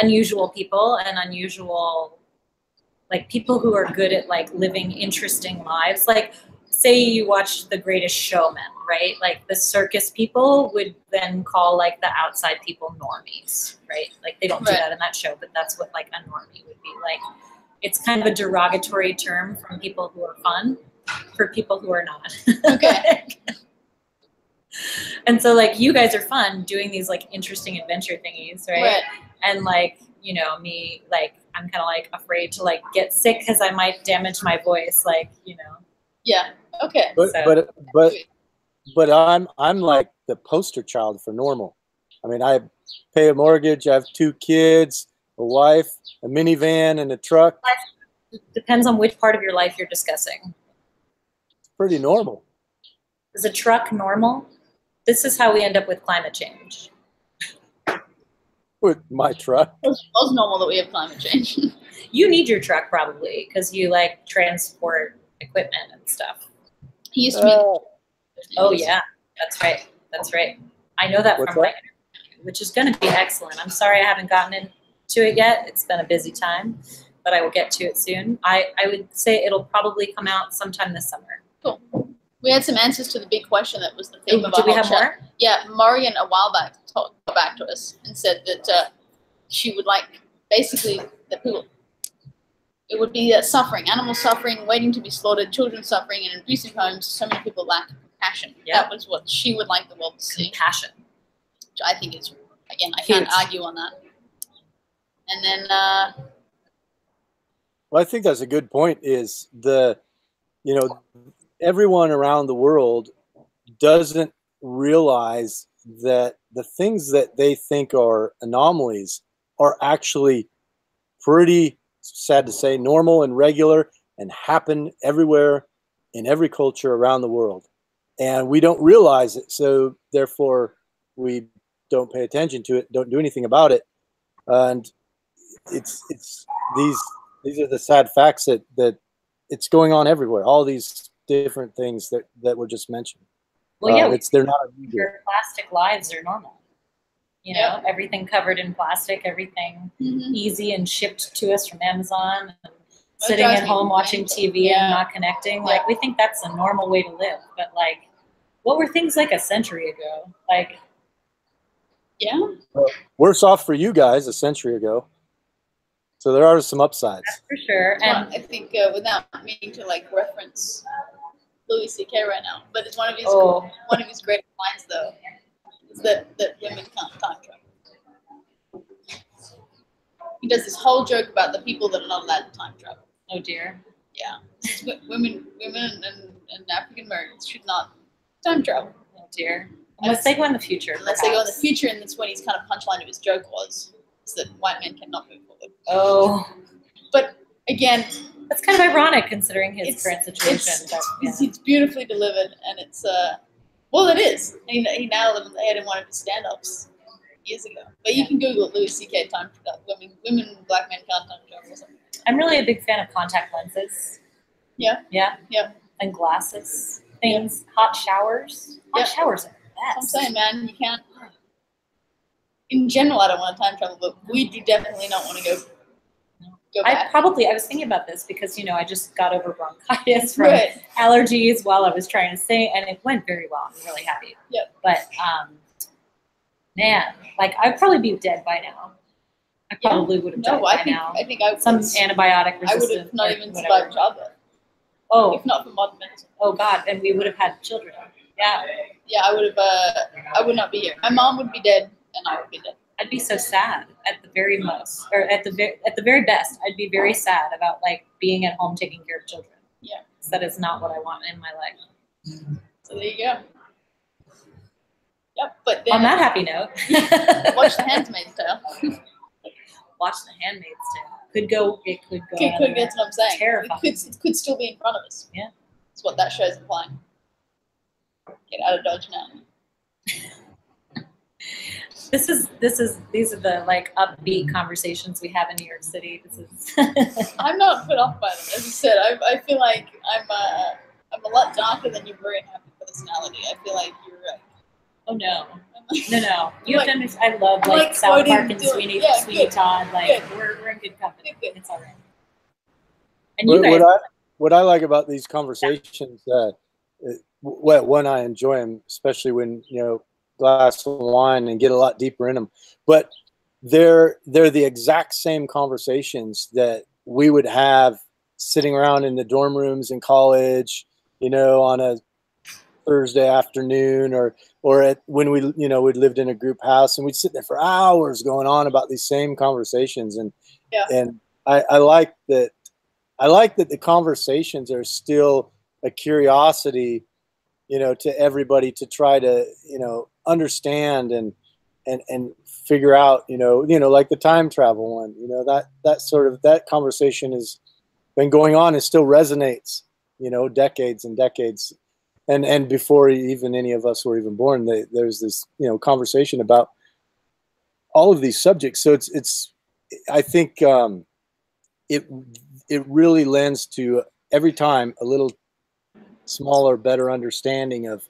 unusual people and unusual, people who are good at living interesting lives. Say you watched The Greatest Showman, right? The circus people would then call the outside people normies, right? They don't do that in that show, but that's what a normie would be like. It's kind of a derogatory term from people who are fun for people who are not. Okay. And so you guys are fun doing these interesting adventure thingies, right? And me, I'm kind of afraid to get sick because I might damage my voice, Yeah. Okay. But I'm the poster child for normal. I mean, I pay a mortgage. I have 2 kids, a wife, a minivan, and a truck. Depends on which part of your life you're discussing. It's pretty normal. Is a truck normal? This is how we end up with climate change. With my truck. It's normal that we have climate change. You need your truck probably because you transport equipment and stuff. He used to be. Oh yeah, that's right. That's right. I know that from my interview, which is going to be excellent. I'm sorry I haven't gotten into it yet. It's been a busy time, but I will get to it soon. I would say it'll probably come out sometime this summer. Cool. We had some answers to the big question that was the theme of our whole chat. Do we have more? Yeah, Marian a while back got back to us and said that she would basically that people. it would be suffering, animal suffering, waiting to be slaughtered, children suffering, and in abusive homes, so many people lack compassion. Yep. That was what she would like the world to see. Compassion. Which I think is, again, I can't argue on that. And then... well, I think that's a good point, is everyone around the world doesn't realize that the things that they think are anomalies are actually pretty, sad to say, normal and regular and happen everywhere in every culture around the world. And we don't realize it, so therefore we don't pay attention to it, don't do anything about it. And it's these are the sad facts that it's going on everywhere. All these different things that were just mentioned. Well, yeah, they're not unusual. Your plastic lives are normal. You know, everything covered in plastic, everything easy and shipped to us from Amazon. And sitting at home watching TV and not connecting. Like, we think that's a normal way to live. But, like, what were things like a century ago? Like, worse off for you guys a century ago. So there are some upsides. That's for sure. And I think without meaning to like reference Louis C.K. right now, but it's one of his great lines though, is that women can't time travel. He does this whole joke about the people that are not allowed to time travel. Oh dear. Yeah, women and African Americans should not time travel. Oh dear. Unless they go in the future. Unless they go in the future, and that's when his kind of punchline of his joke was that white men cannot move forward. Oh. But again, that's kind of ironic considering his current situation. It's beautifully delivered, and it's well, it is. He nailed it in the head in one of his stand-ups years ago. But you can Google Louis C.K. time travel. Women, black men can't time travel or something. I'm really a big fan of contact lenses. Yeah. And glasses. Things. Hot showers. Hot showers are the best. I'm saying, man, you can't. In general, I don't want to time travel, but we do definitely not want to go back. I was thinking about this because, I just got over bronchitis from allergies while I was trying to sing, and it went very well. I'm really happy. Yep. But, man, like, I'd probably be dead by now. I probably would have died by now. I think I would. Some antibiotic resistance. I would have not even survived childbirth. Oh. If not for modern medicine. Oh, God, and we would have had children. Yeah. Yeah, I would have, I would not be here. My mom would be dead. And I would be dead. I'd be so sad at the very most, or at the very best. I'd be very sad about like being at home taking care of children. Yeah, that is not what I want in my life. So there you go. Yep. But then, on that happy note, watch The Handmaid's Tale. Watch The Handmaid's Tale. Could go. That's what I'm saying. Terrifying. It could still be in front of us. Yeah. That's what that show's implying. Get out of Dodge now. These are the like upbeat conversations we have in New York City. I'm not put off by them. As I said, I feel like I'm a lot darker than your very happy personality. I feel like you're oh no. No. You have done this. I love like South Park and Sweeney Todd. Like we're in good company. Good. It's all right. And you guys, what I like about these conversations, one, I enjoy them, especially when glass of wine and get a lot deeper in them, but they're the exact same conversations that we would have sitting around in the dorm rooms in college, on a Thursday afternoon, or when we we'd lived in a group house, and we'd sit there for hours going on about these same conversations. And I like that the conversations are still a curiosity to everybody to try to understand and figure out like the time travel one, that conversation has been going on and still resonates decades and decades, and before even any of us were even born, there's this conversation about all of these subjects. So it's I think it really lends to every time a little smaller, better understanding of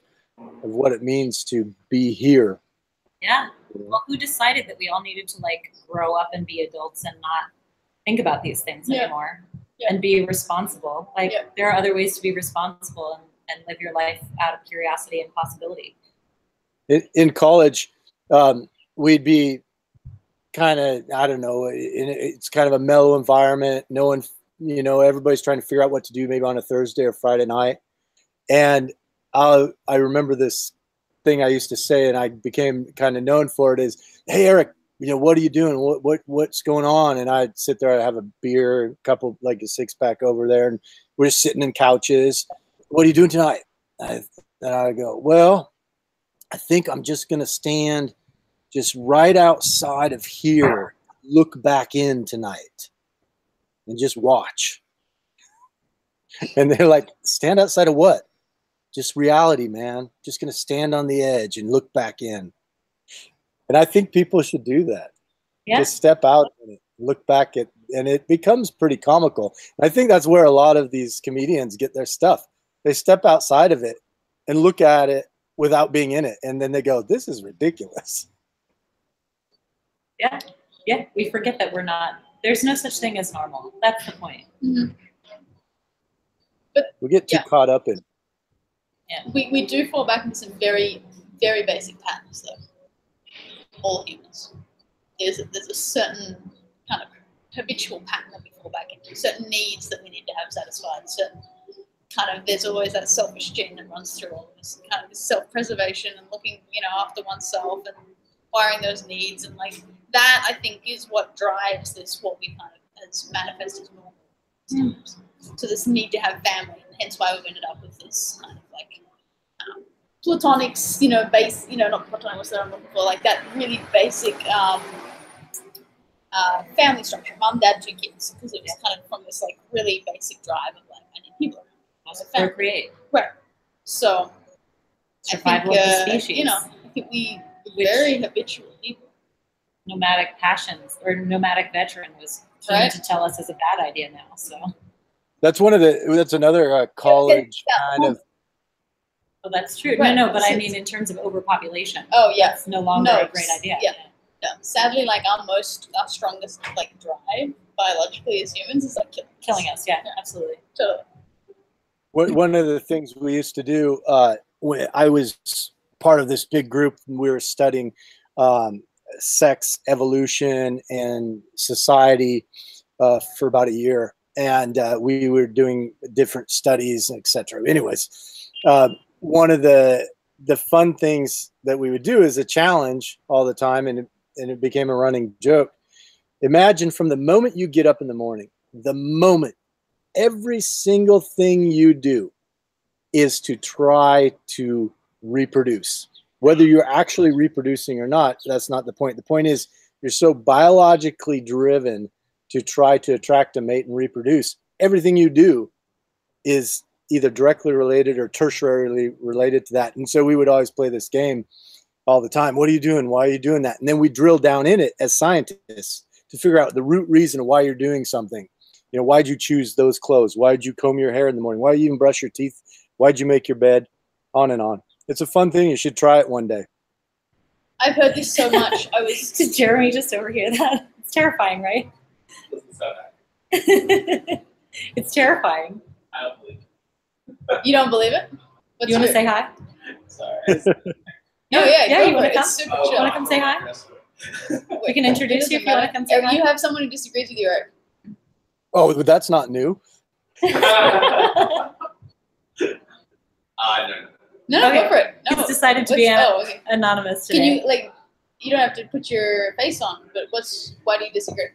what it means to be here. Yeah. Well, who decided that we all needed to like grow up and be adults and not think about these things anymore and be responsible? Like there are other ways to be responsible and live your life out of curiosity and possibility. In college, we'd be kind of, I don't know, it's kind of a mellow environment. No one you know, everybody's trying to figure out what to do maybe on a Thursday or Friday night. And I remember this thing I used to say, and I became kind of known for it, is, hey, Erik, you know, what are you doing? What's going on? And I'd sit there, I'd have a beer, a couple, like a 6-pack over there, and we're just sitting in couches. What are you doing tonight? And I go, well, I think I'm just going to stand just right outside of here, look back in tonight, and just watch. And they're like, stand outside of what? Just reality, man. Just going to stand on the edge and look back in. And I think people should do that. Yeah. Just step out and look back at, and it becomes pretty comical. And I think that's where a lot of these comedians get their stuff. They step outside of it and look at it without being in it. And then they go, this is ridiculous. Yeah. Yeah. We forget that we're not, there's no such thing as normal. That's the point. Mm-hmm. But we get too caught up in. Yeah. We do fall back into some very, very basic patterns, though. All humans. There's a certain kind of habitual pattern that we fall back into, certain needs that we need to have satisfied, certain kind of, there's always that selfish gene that runs through all of this, kind of self-preservation and looking, you know, after oneself and acquiring those needs, and like that, I think, is what drives this, what we kind of as manifest as normal. So this need to have family, and hence why we've ended up with this kind of like platonics, you know, base, you know, not platonic, what's that I'm looking for, like that really basic family structure, mom, dad, 2 kids, because it was kind of from this like really basic drive of like, I need people to procreate. Right. So survival of the species. You know, I think we're very habitual people. Nomadic passions, or nomadic veteran was trying to tell us is a bad idea now. So that's that's another college kind of. Oh, that's true. Right. No, but I mean in terms of overpopulation. Oh, yeah. It's no longer a great idea. Yeah. No. Sadly, like our strongest like drive biologically as humans is like killing us. Yeah, absolutely. Totally. One of the things we used to do when I was part of this big group, we were studying sex evolution and society for about a year, and we were doing different studies, etc. Anyways, one of the fun things that we would do is a challenge all the time, and it became a running joke. Imagine from the moment you get up in the morning, the moment every single thing you do is to try to reproduce. Whether you're actually reproducing or not, that's not the point. The point is you're so biologically driven to try to attract a mate and reproduce. Everything you do is either directly related or tertiarily related to that. And so we would always play this game all the time. What are you doing? Why are you doing that? And then we drill down in it as scientists to figure out the root reason of why you're doing something. You know, why'd you choose those clothes? Why'd you comb your hair in the morning? Why did you even brush your teeth? Why'd you make your bed? On and on. It's a fun thing. You should try it one day. I've heard this so much. Did Jeremy just overhear that? It's terrifying, right? It's terrifying. I don't believe it. You don't believe it? You want to say hi? Sorry. No, yeah. You want to come? Super chill. Want to come say hi? We can introduce you if you want to come say hi. You have someone who disagrees with you, Erik. Oh, but that's not new. No, okay. Go for it. No. He's decided to be anonymous today. Can you, like, you don't have to put your face on, but why do you disagree?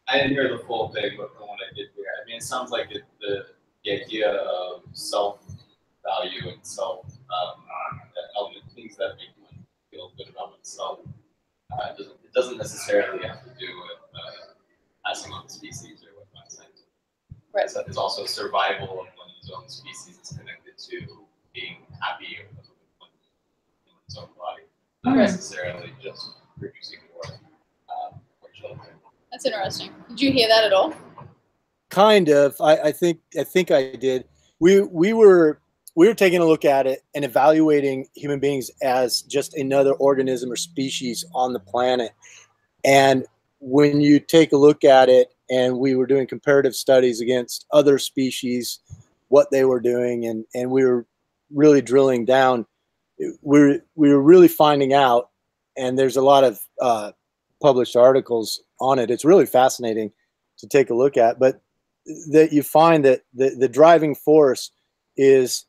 I didn't hear the full thing, but from what I did hear, I mean, it sounds like the idea of self-value and element, things that make one feel good about oneself, it doesn't necessarily have to do with passing on the species or whatnot. Right. So there's also survival of one's own species is connected to being happy in one's own body, not necessarily just producing for children. That's interesting. Did you hear that at all? Kind of. I think I did. We were taking a look at it and evaluating human beings as just another organism or species on the planet. And when you take a look at it, and we were doing comparative studies against other species, what they were doing, and we were really drilling down, we were really finding out, and there's a lot of published articles on it. It's really fascinating to take a look at. But that you find that the driving force is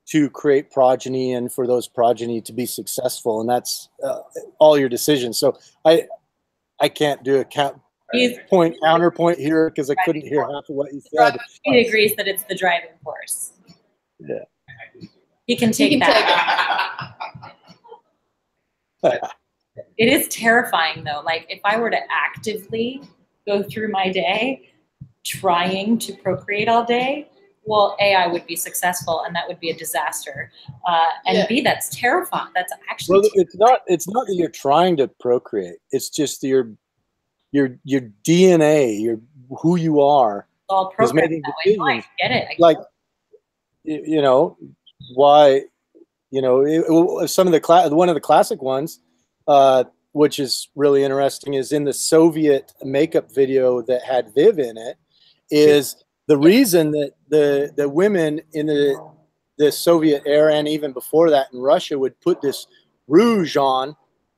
to create progeny and for those progeny to be successful, and that's all your decisions. So I can't do a counterpoint here because I couldn't hear half of what you said. He agrees that it's the driving force. Yeah, he can take that. It is terrifying though. Like if I were to actively go through my day trying to procreate all day, well, A, I would be successful, and that would be a disaster. And B, that's terrifying. That's actually it's not that you're trying to procreate. It's just your DNA, who you are, all programmed that way. No, I get it. Like, you know, why, you know, some of one of the classic ones, which is really interesting, is in the Soviet makeup video that had Viv in it, is the reason that the women in the Soviet era and even before that in Russia would put this rouge on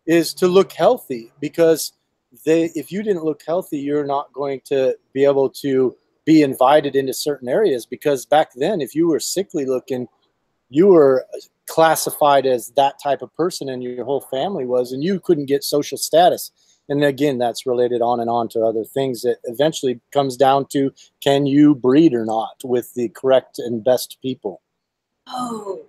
is to look healthy, because if you didn't look healthy, you're not going to be able to be invited into certain areas, because back then if you were sickly looking, you were classified as that type of person, and your whole family was, and you couldn't get social status. And again, that's related on and on to other things that eventually comes down to, can you breed or not with the correct and best people? Oh.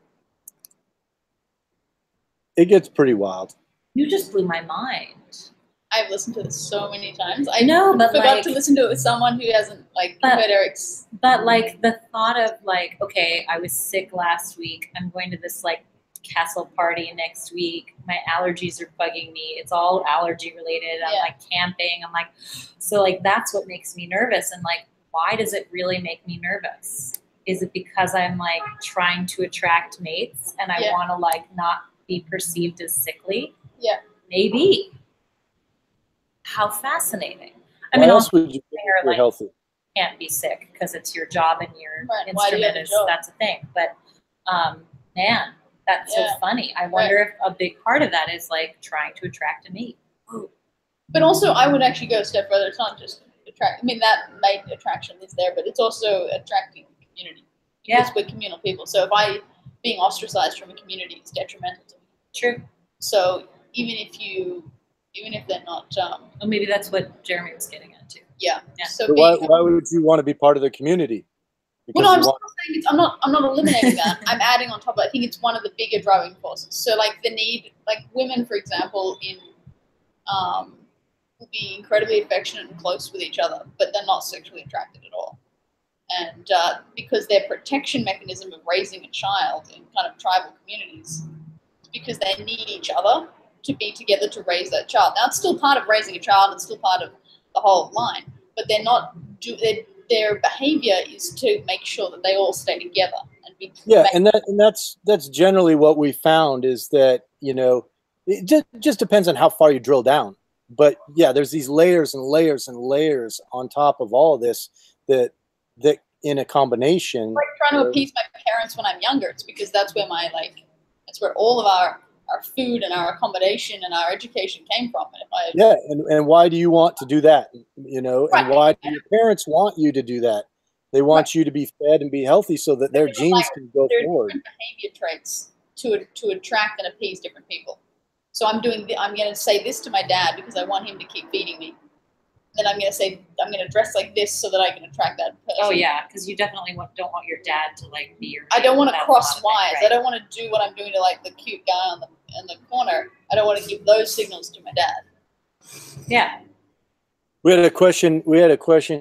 It gets pretty wild. You just blew my mind. I've listened to this so many times. I know, but forgot to listen to it with someone who hasn't heard Erik's. But like the thought of like, okay, I was sick last week. I'm going to this like castle party next week. My allergies are bugging me. It's all allergy related. I'm like camping. I'm like, so like that's what makes me nervous. And like, why does it really make me nervous? Is it because I'm like trying to attract mates and I want to like not be perceived as sickly? Yeah. Maybe. How fascinating. I Why mean, else would you be like, healthy? Can't be sick because it's your job and your instrument is, that's a thing. But man, that's so funny. I wonder if a big part of that is like trying to attract a mate. Ooh. But also I would actually go a step further. It's not just attract, I mean, that mate attraction is there, but it's also attracting community. Because we're communal people. So if being ostracized from a community is detrimental to me. True. So even if they're not, well, maybe that's what Jeremy was getting at too. Yeah. So why would you want to be part of the community? Well, no, I'm still saying I'm not eliminating that. I'm adding on top of it. I think it's one of the bigger driving forces. So like the need, like women, for example, will be incredibly affectionate and close with each other, but they're not sexually attracted at all. And because their protection mechanism of raising a child in kind of tribal communities is because they need each other to be together to raise that child. Now, it's still part of raising a child. It's still part of the whole line. But they're not their behavior is to make sure that they all stay together and be. Yeah, and that's generally what we found is that, you know, it just depends on how far you drill down. But yeah, there's these layers and layers and layers on top of all of this that in a combination. Like trying to appease my parents when I'm younger. It's because that's where that's where all of our food and our accommodation and our education came from. And why do you want to do that? You know, and why do your parents want you to do that? They want you to be fed and be healthy so that their genes can go forward. Different behavior traits to attract and appease different people. So I'm going to say this to my dad because I want him to keep feeding me. Then I'm going to say, I'm going to dress like this so that I can attract that person. Oh, yeah, because you definitely don't want your dad to, like, be your... I don't want to cross wires. Right. I don't want to do what I'm doing to, like, the cute guy in the corner. I don't want to give those signals to my dad. Yeah. We had a question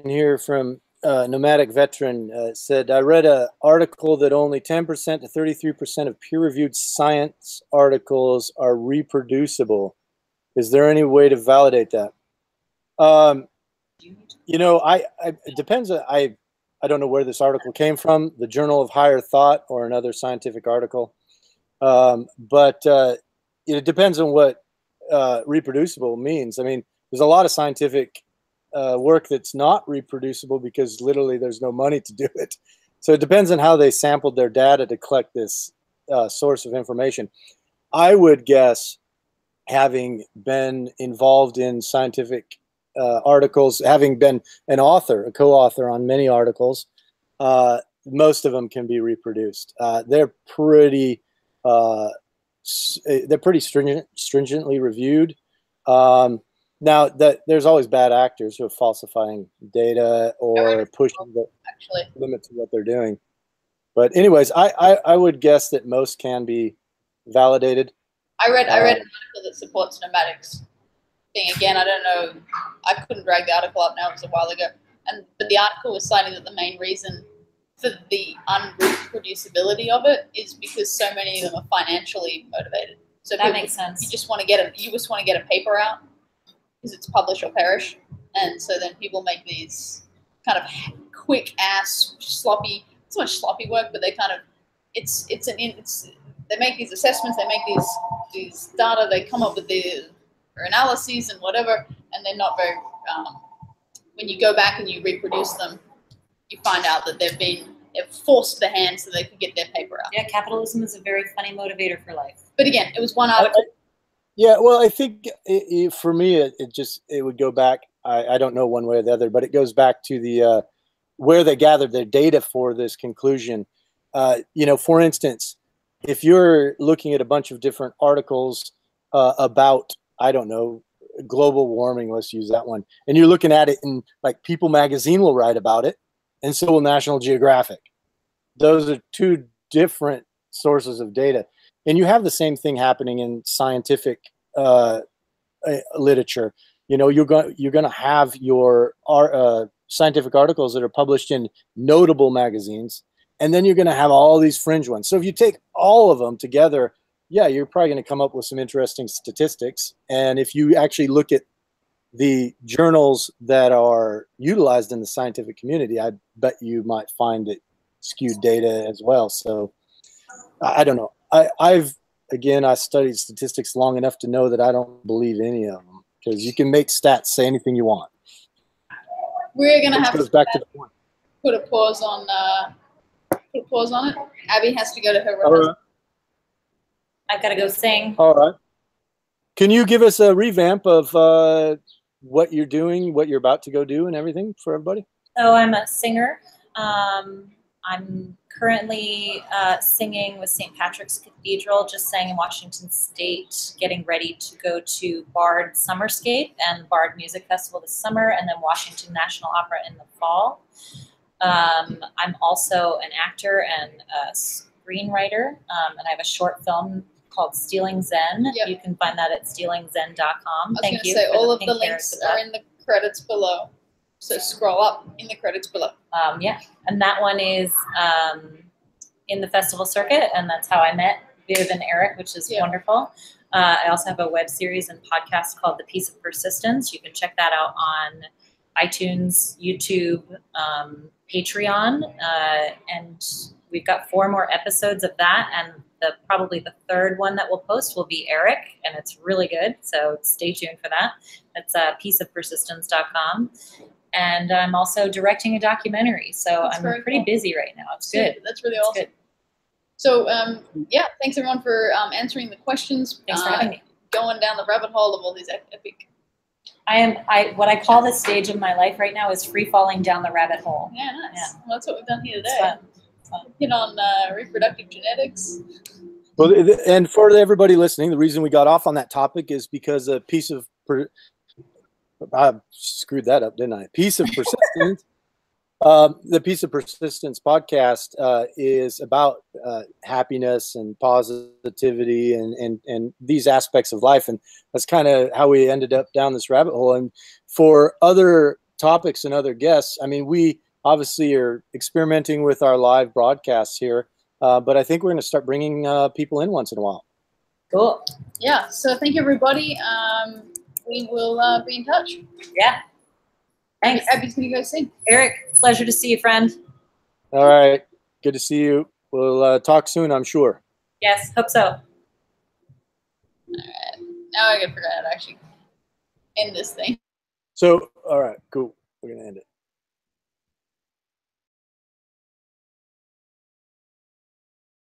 here from Nomadic Veteran. Said, I read an article that only 10% to 33% of peer-reviewed science articles are reproducible. Is there any way to validate that? You know, it depends. I don't know where this article came from, the Journal of Higher Thought or another scientific article. But it depends on what reproducible means. I mean, there's a lot of scientific work that's not reproducible because literally there's no money to do it. So it depends on how they sampled their data to collect this source of information. I would guess, having been involved in scientific articles, having been an author, a co-author on many articles, most of them can be reproduced. They're pretty stringently reviewed. Now that there's always bad actors who are falsifying data or pushing the limits of what they're doing. But anyways, I would guess that most can be validated. I read an article that supports nomadics thing. Again, I don't know. I couldn't drag the article up now. It was a while ago. But the article was citing that the main reason for the unreproducibility of it is because so many of them are financially motivated. So that makes sense. You just want to get a paper out because it's publish or perish, and so then people make these kind of quick ass sloppy. It's not sloppy work, but they kind of they make these assessments, they make these data, they come up with their analyses and whatever, and they're not very. When you go back and you reproduce them, you find out that they've forced the hand so they could get their paper out. Yeah, capitalism is a very funny motivator for life. But again, it was one article. Yeah, well, I think for me, it would go back. I don't know one way or the other, but it goes back to the where they gathered their data for this conclusion. For instance, if you're looking at a bunch of different articles about, I don't know, global warming, let's use that one, and you're looking at it in like People magazine will write about it, and so will National Geographic. Those are two different sources of data. And you have the same thing happening in scientific literature. You're going to have your scientific articles that are published in notable magazines, and then you're going to have all these fringe ones. So if you take all of them together, yeah, you're probably going to come up with some interesting statistics. And if you actually look at the journals that are utilized in the scientific community, I bet you might find it skewed data as well. So I don't know. I studied statistics long enough to know that I don't believe any of them, because you can make stats say anything you want. We're gonna have to back to the point. Put a pause on it. Abby has to go to her room. All right. I've got to go sing. All right. Can you give us a revamp of what you're doing, what you're about to go do, and everything for everybody? So I'm a singer. I'm currently singing with St. Patrick's Cathedral, just sang in Washington State, getting ready to go to Bard Summerscape and Bard Music Festival this summer, and then Washington National Opera in the fall. I'm also an actor and a screenwriter, and I have a short film called Stealing Zen. Yep. You can find that at stealingzen.com. I was going to say, all of the links are in the credits below. So scroll up in the credits below. Yeah, and that one is in the festival circuit, and that's how I met Viv and Erik, which is wonderful. I also have a web series and podcast called The Piece of Persistence. You can check that out on iTunes, YouTube, Patreon, and we've got 4 more episodes of that, and probably the third one that we'll post will be Erik, and it's really good, so stay tuned for that. That's pieceofpersistence.com. And I'm also directing a documentary, so I'm pretty busy right now. It's good. That's really awesome. Good. So, yeah, thanks everyone for answering the questions. Thanks for having me. Going down the rabbit hole of all these epic. What I call this stage of my life right now is free falling down the rabbit hole. Yeah, nice. Yeah. Well, that's what we've done here today. It's fun. Hit on reproductive genetics. Well, and for everybody listening, the reason we got off on that topic is because a piece of I screwed that up, didn't I? Piece of Persistence. The Piece of Persistence podcast is about happiness and positivity and these aspects of life. And that's kind of how we ended up down this rabbit hole. And for other topics and other guests, I mean, we obviously are experimenting with our live broadcasts here, but I think we're going to start bringing people in once in a while. Cool. Yeah. So thank you, everybody. We will be in touch. Yeah. Thanks. Abby's going to go sing. Erik, pleasure to see you, friend. All right. Good to see you. We'll talk soon, I'm sure. Yes, hope so. All right. Now I got to figure out how to actually end this thing. So, all right, cool. We're going to end it.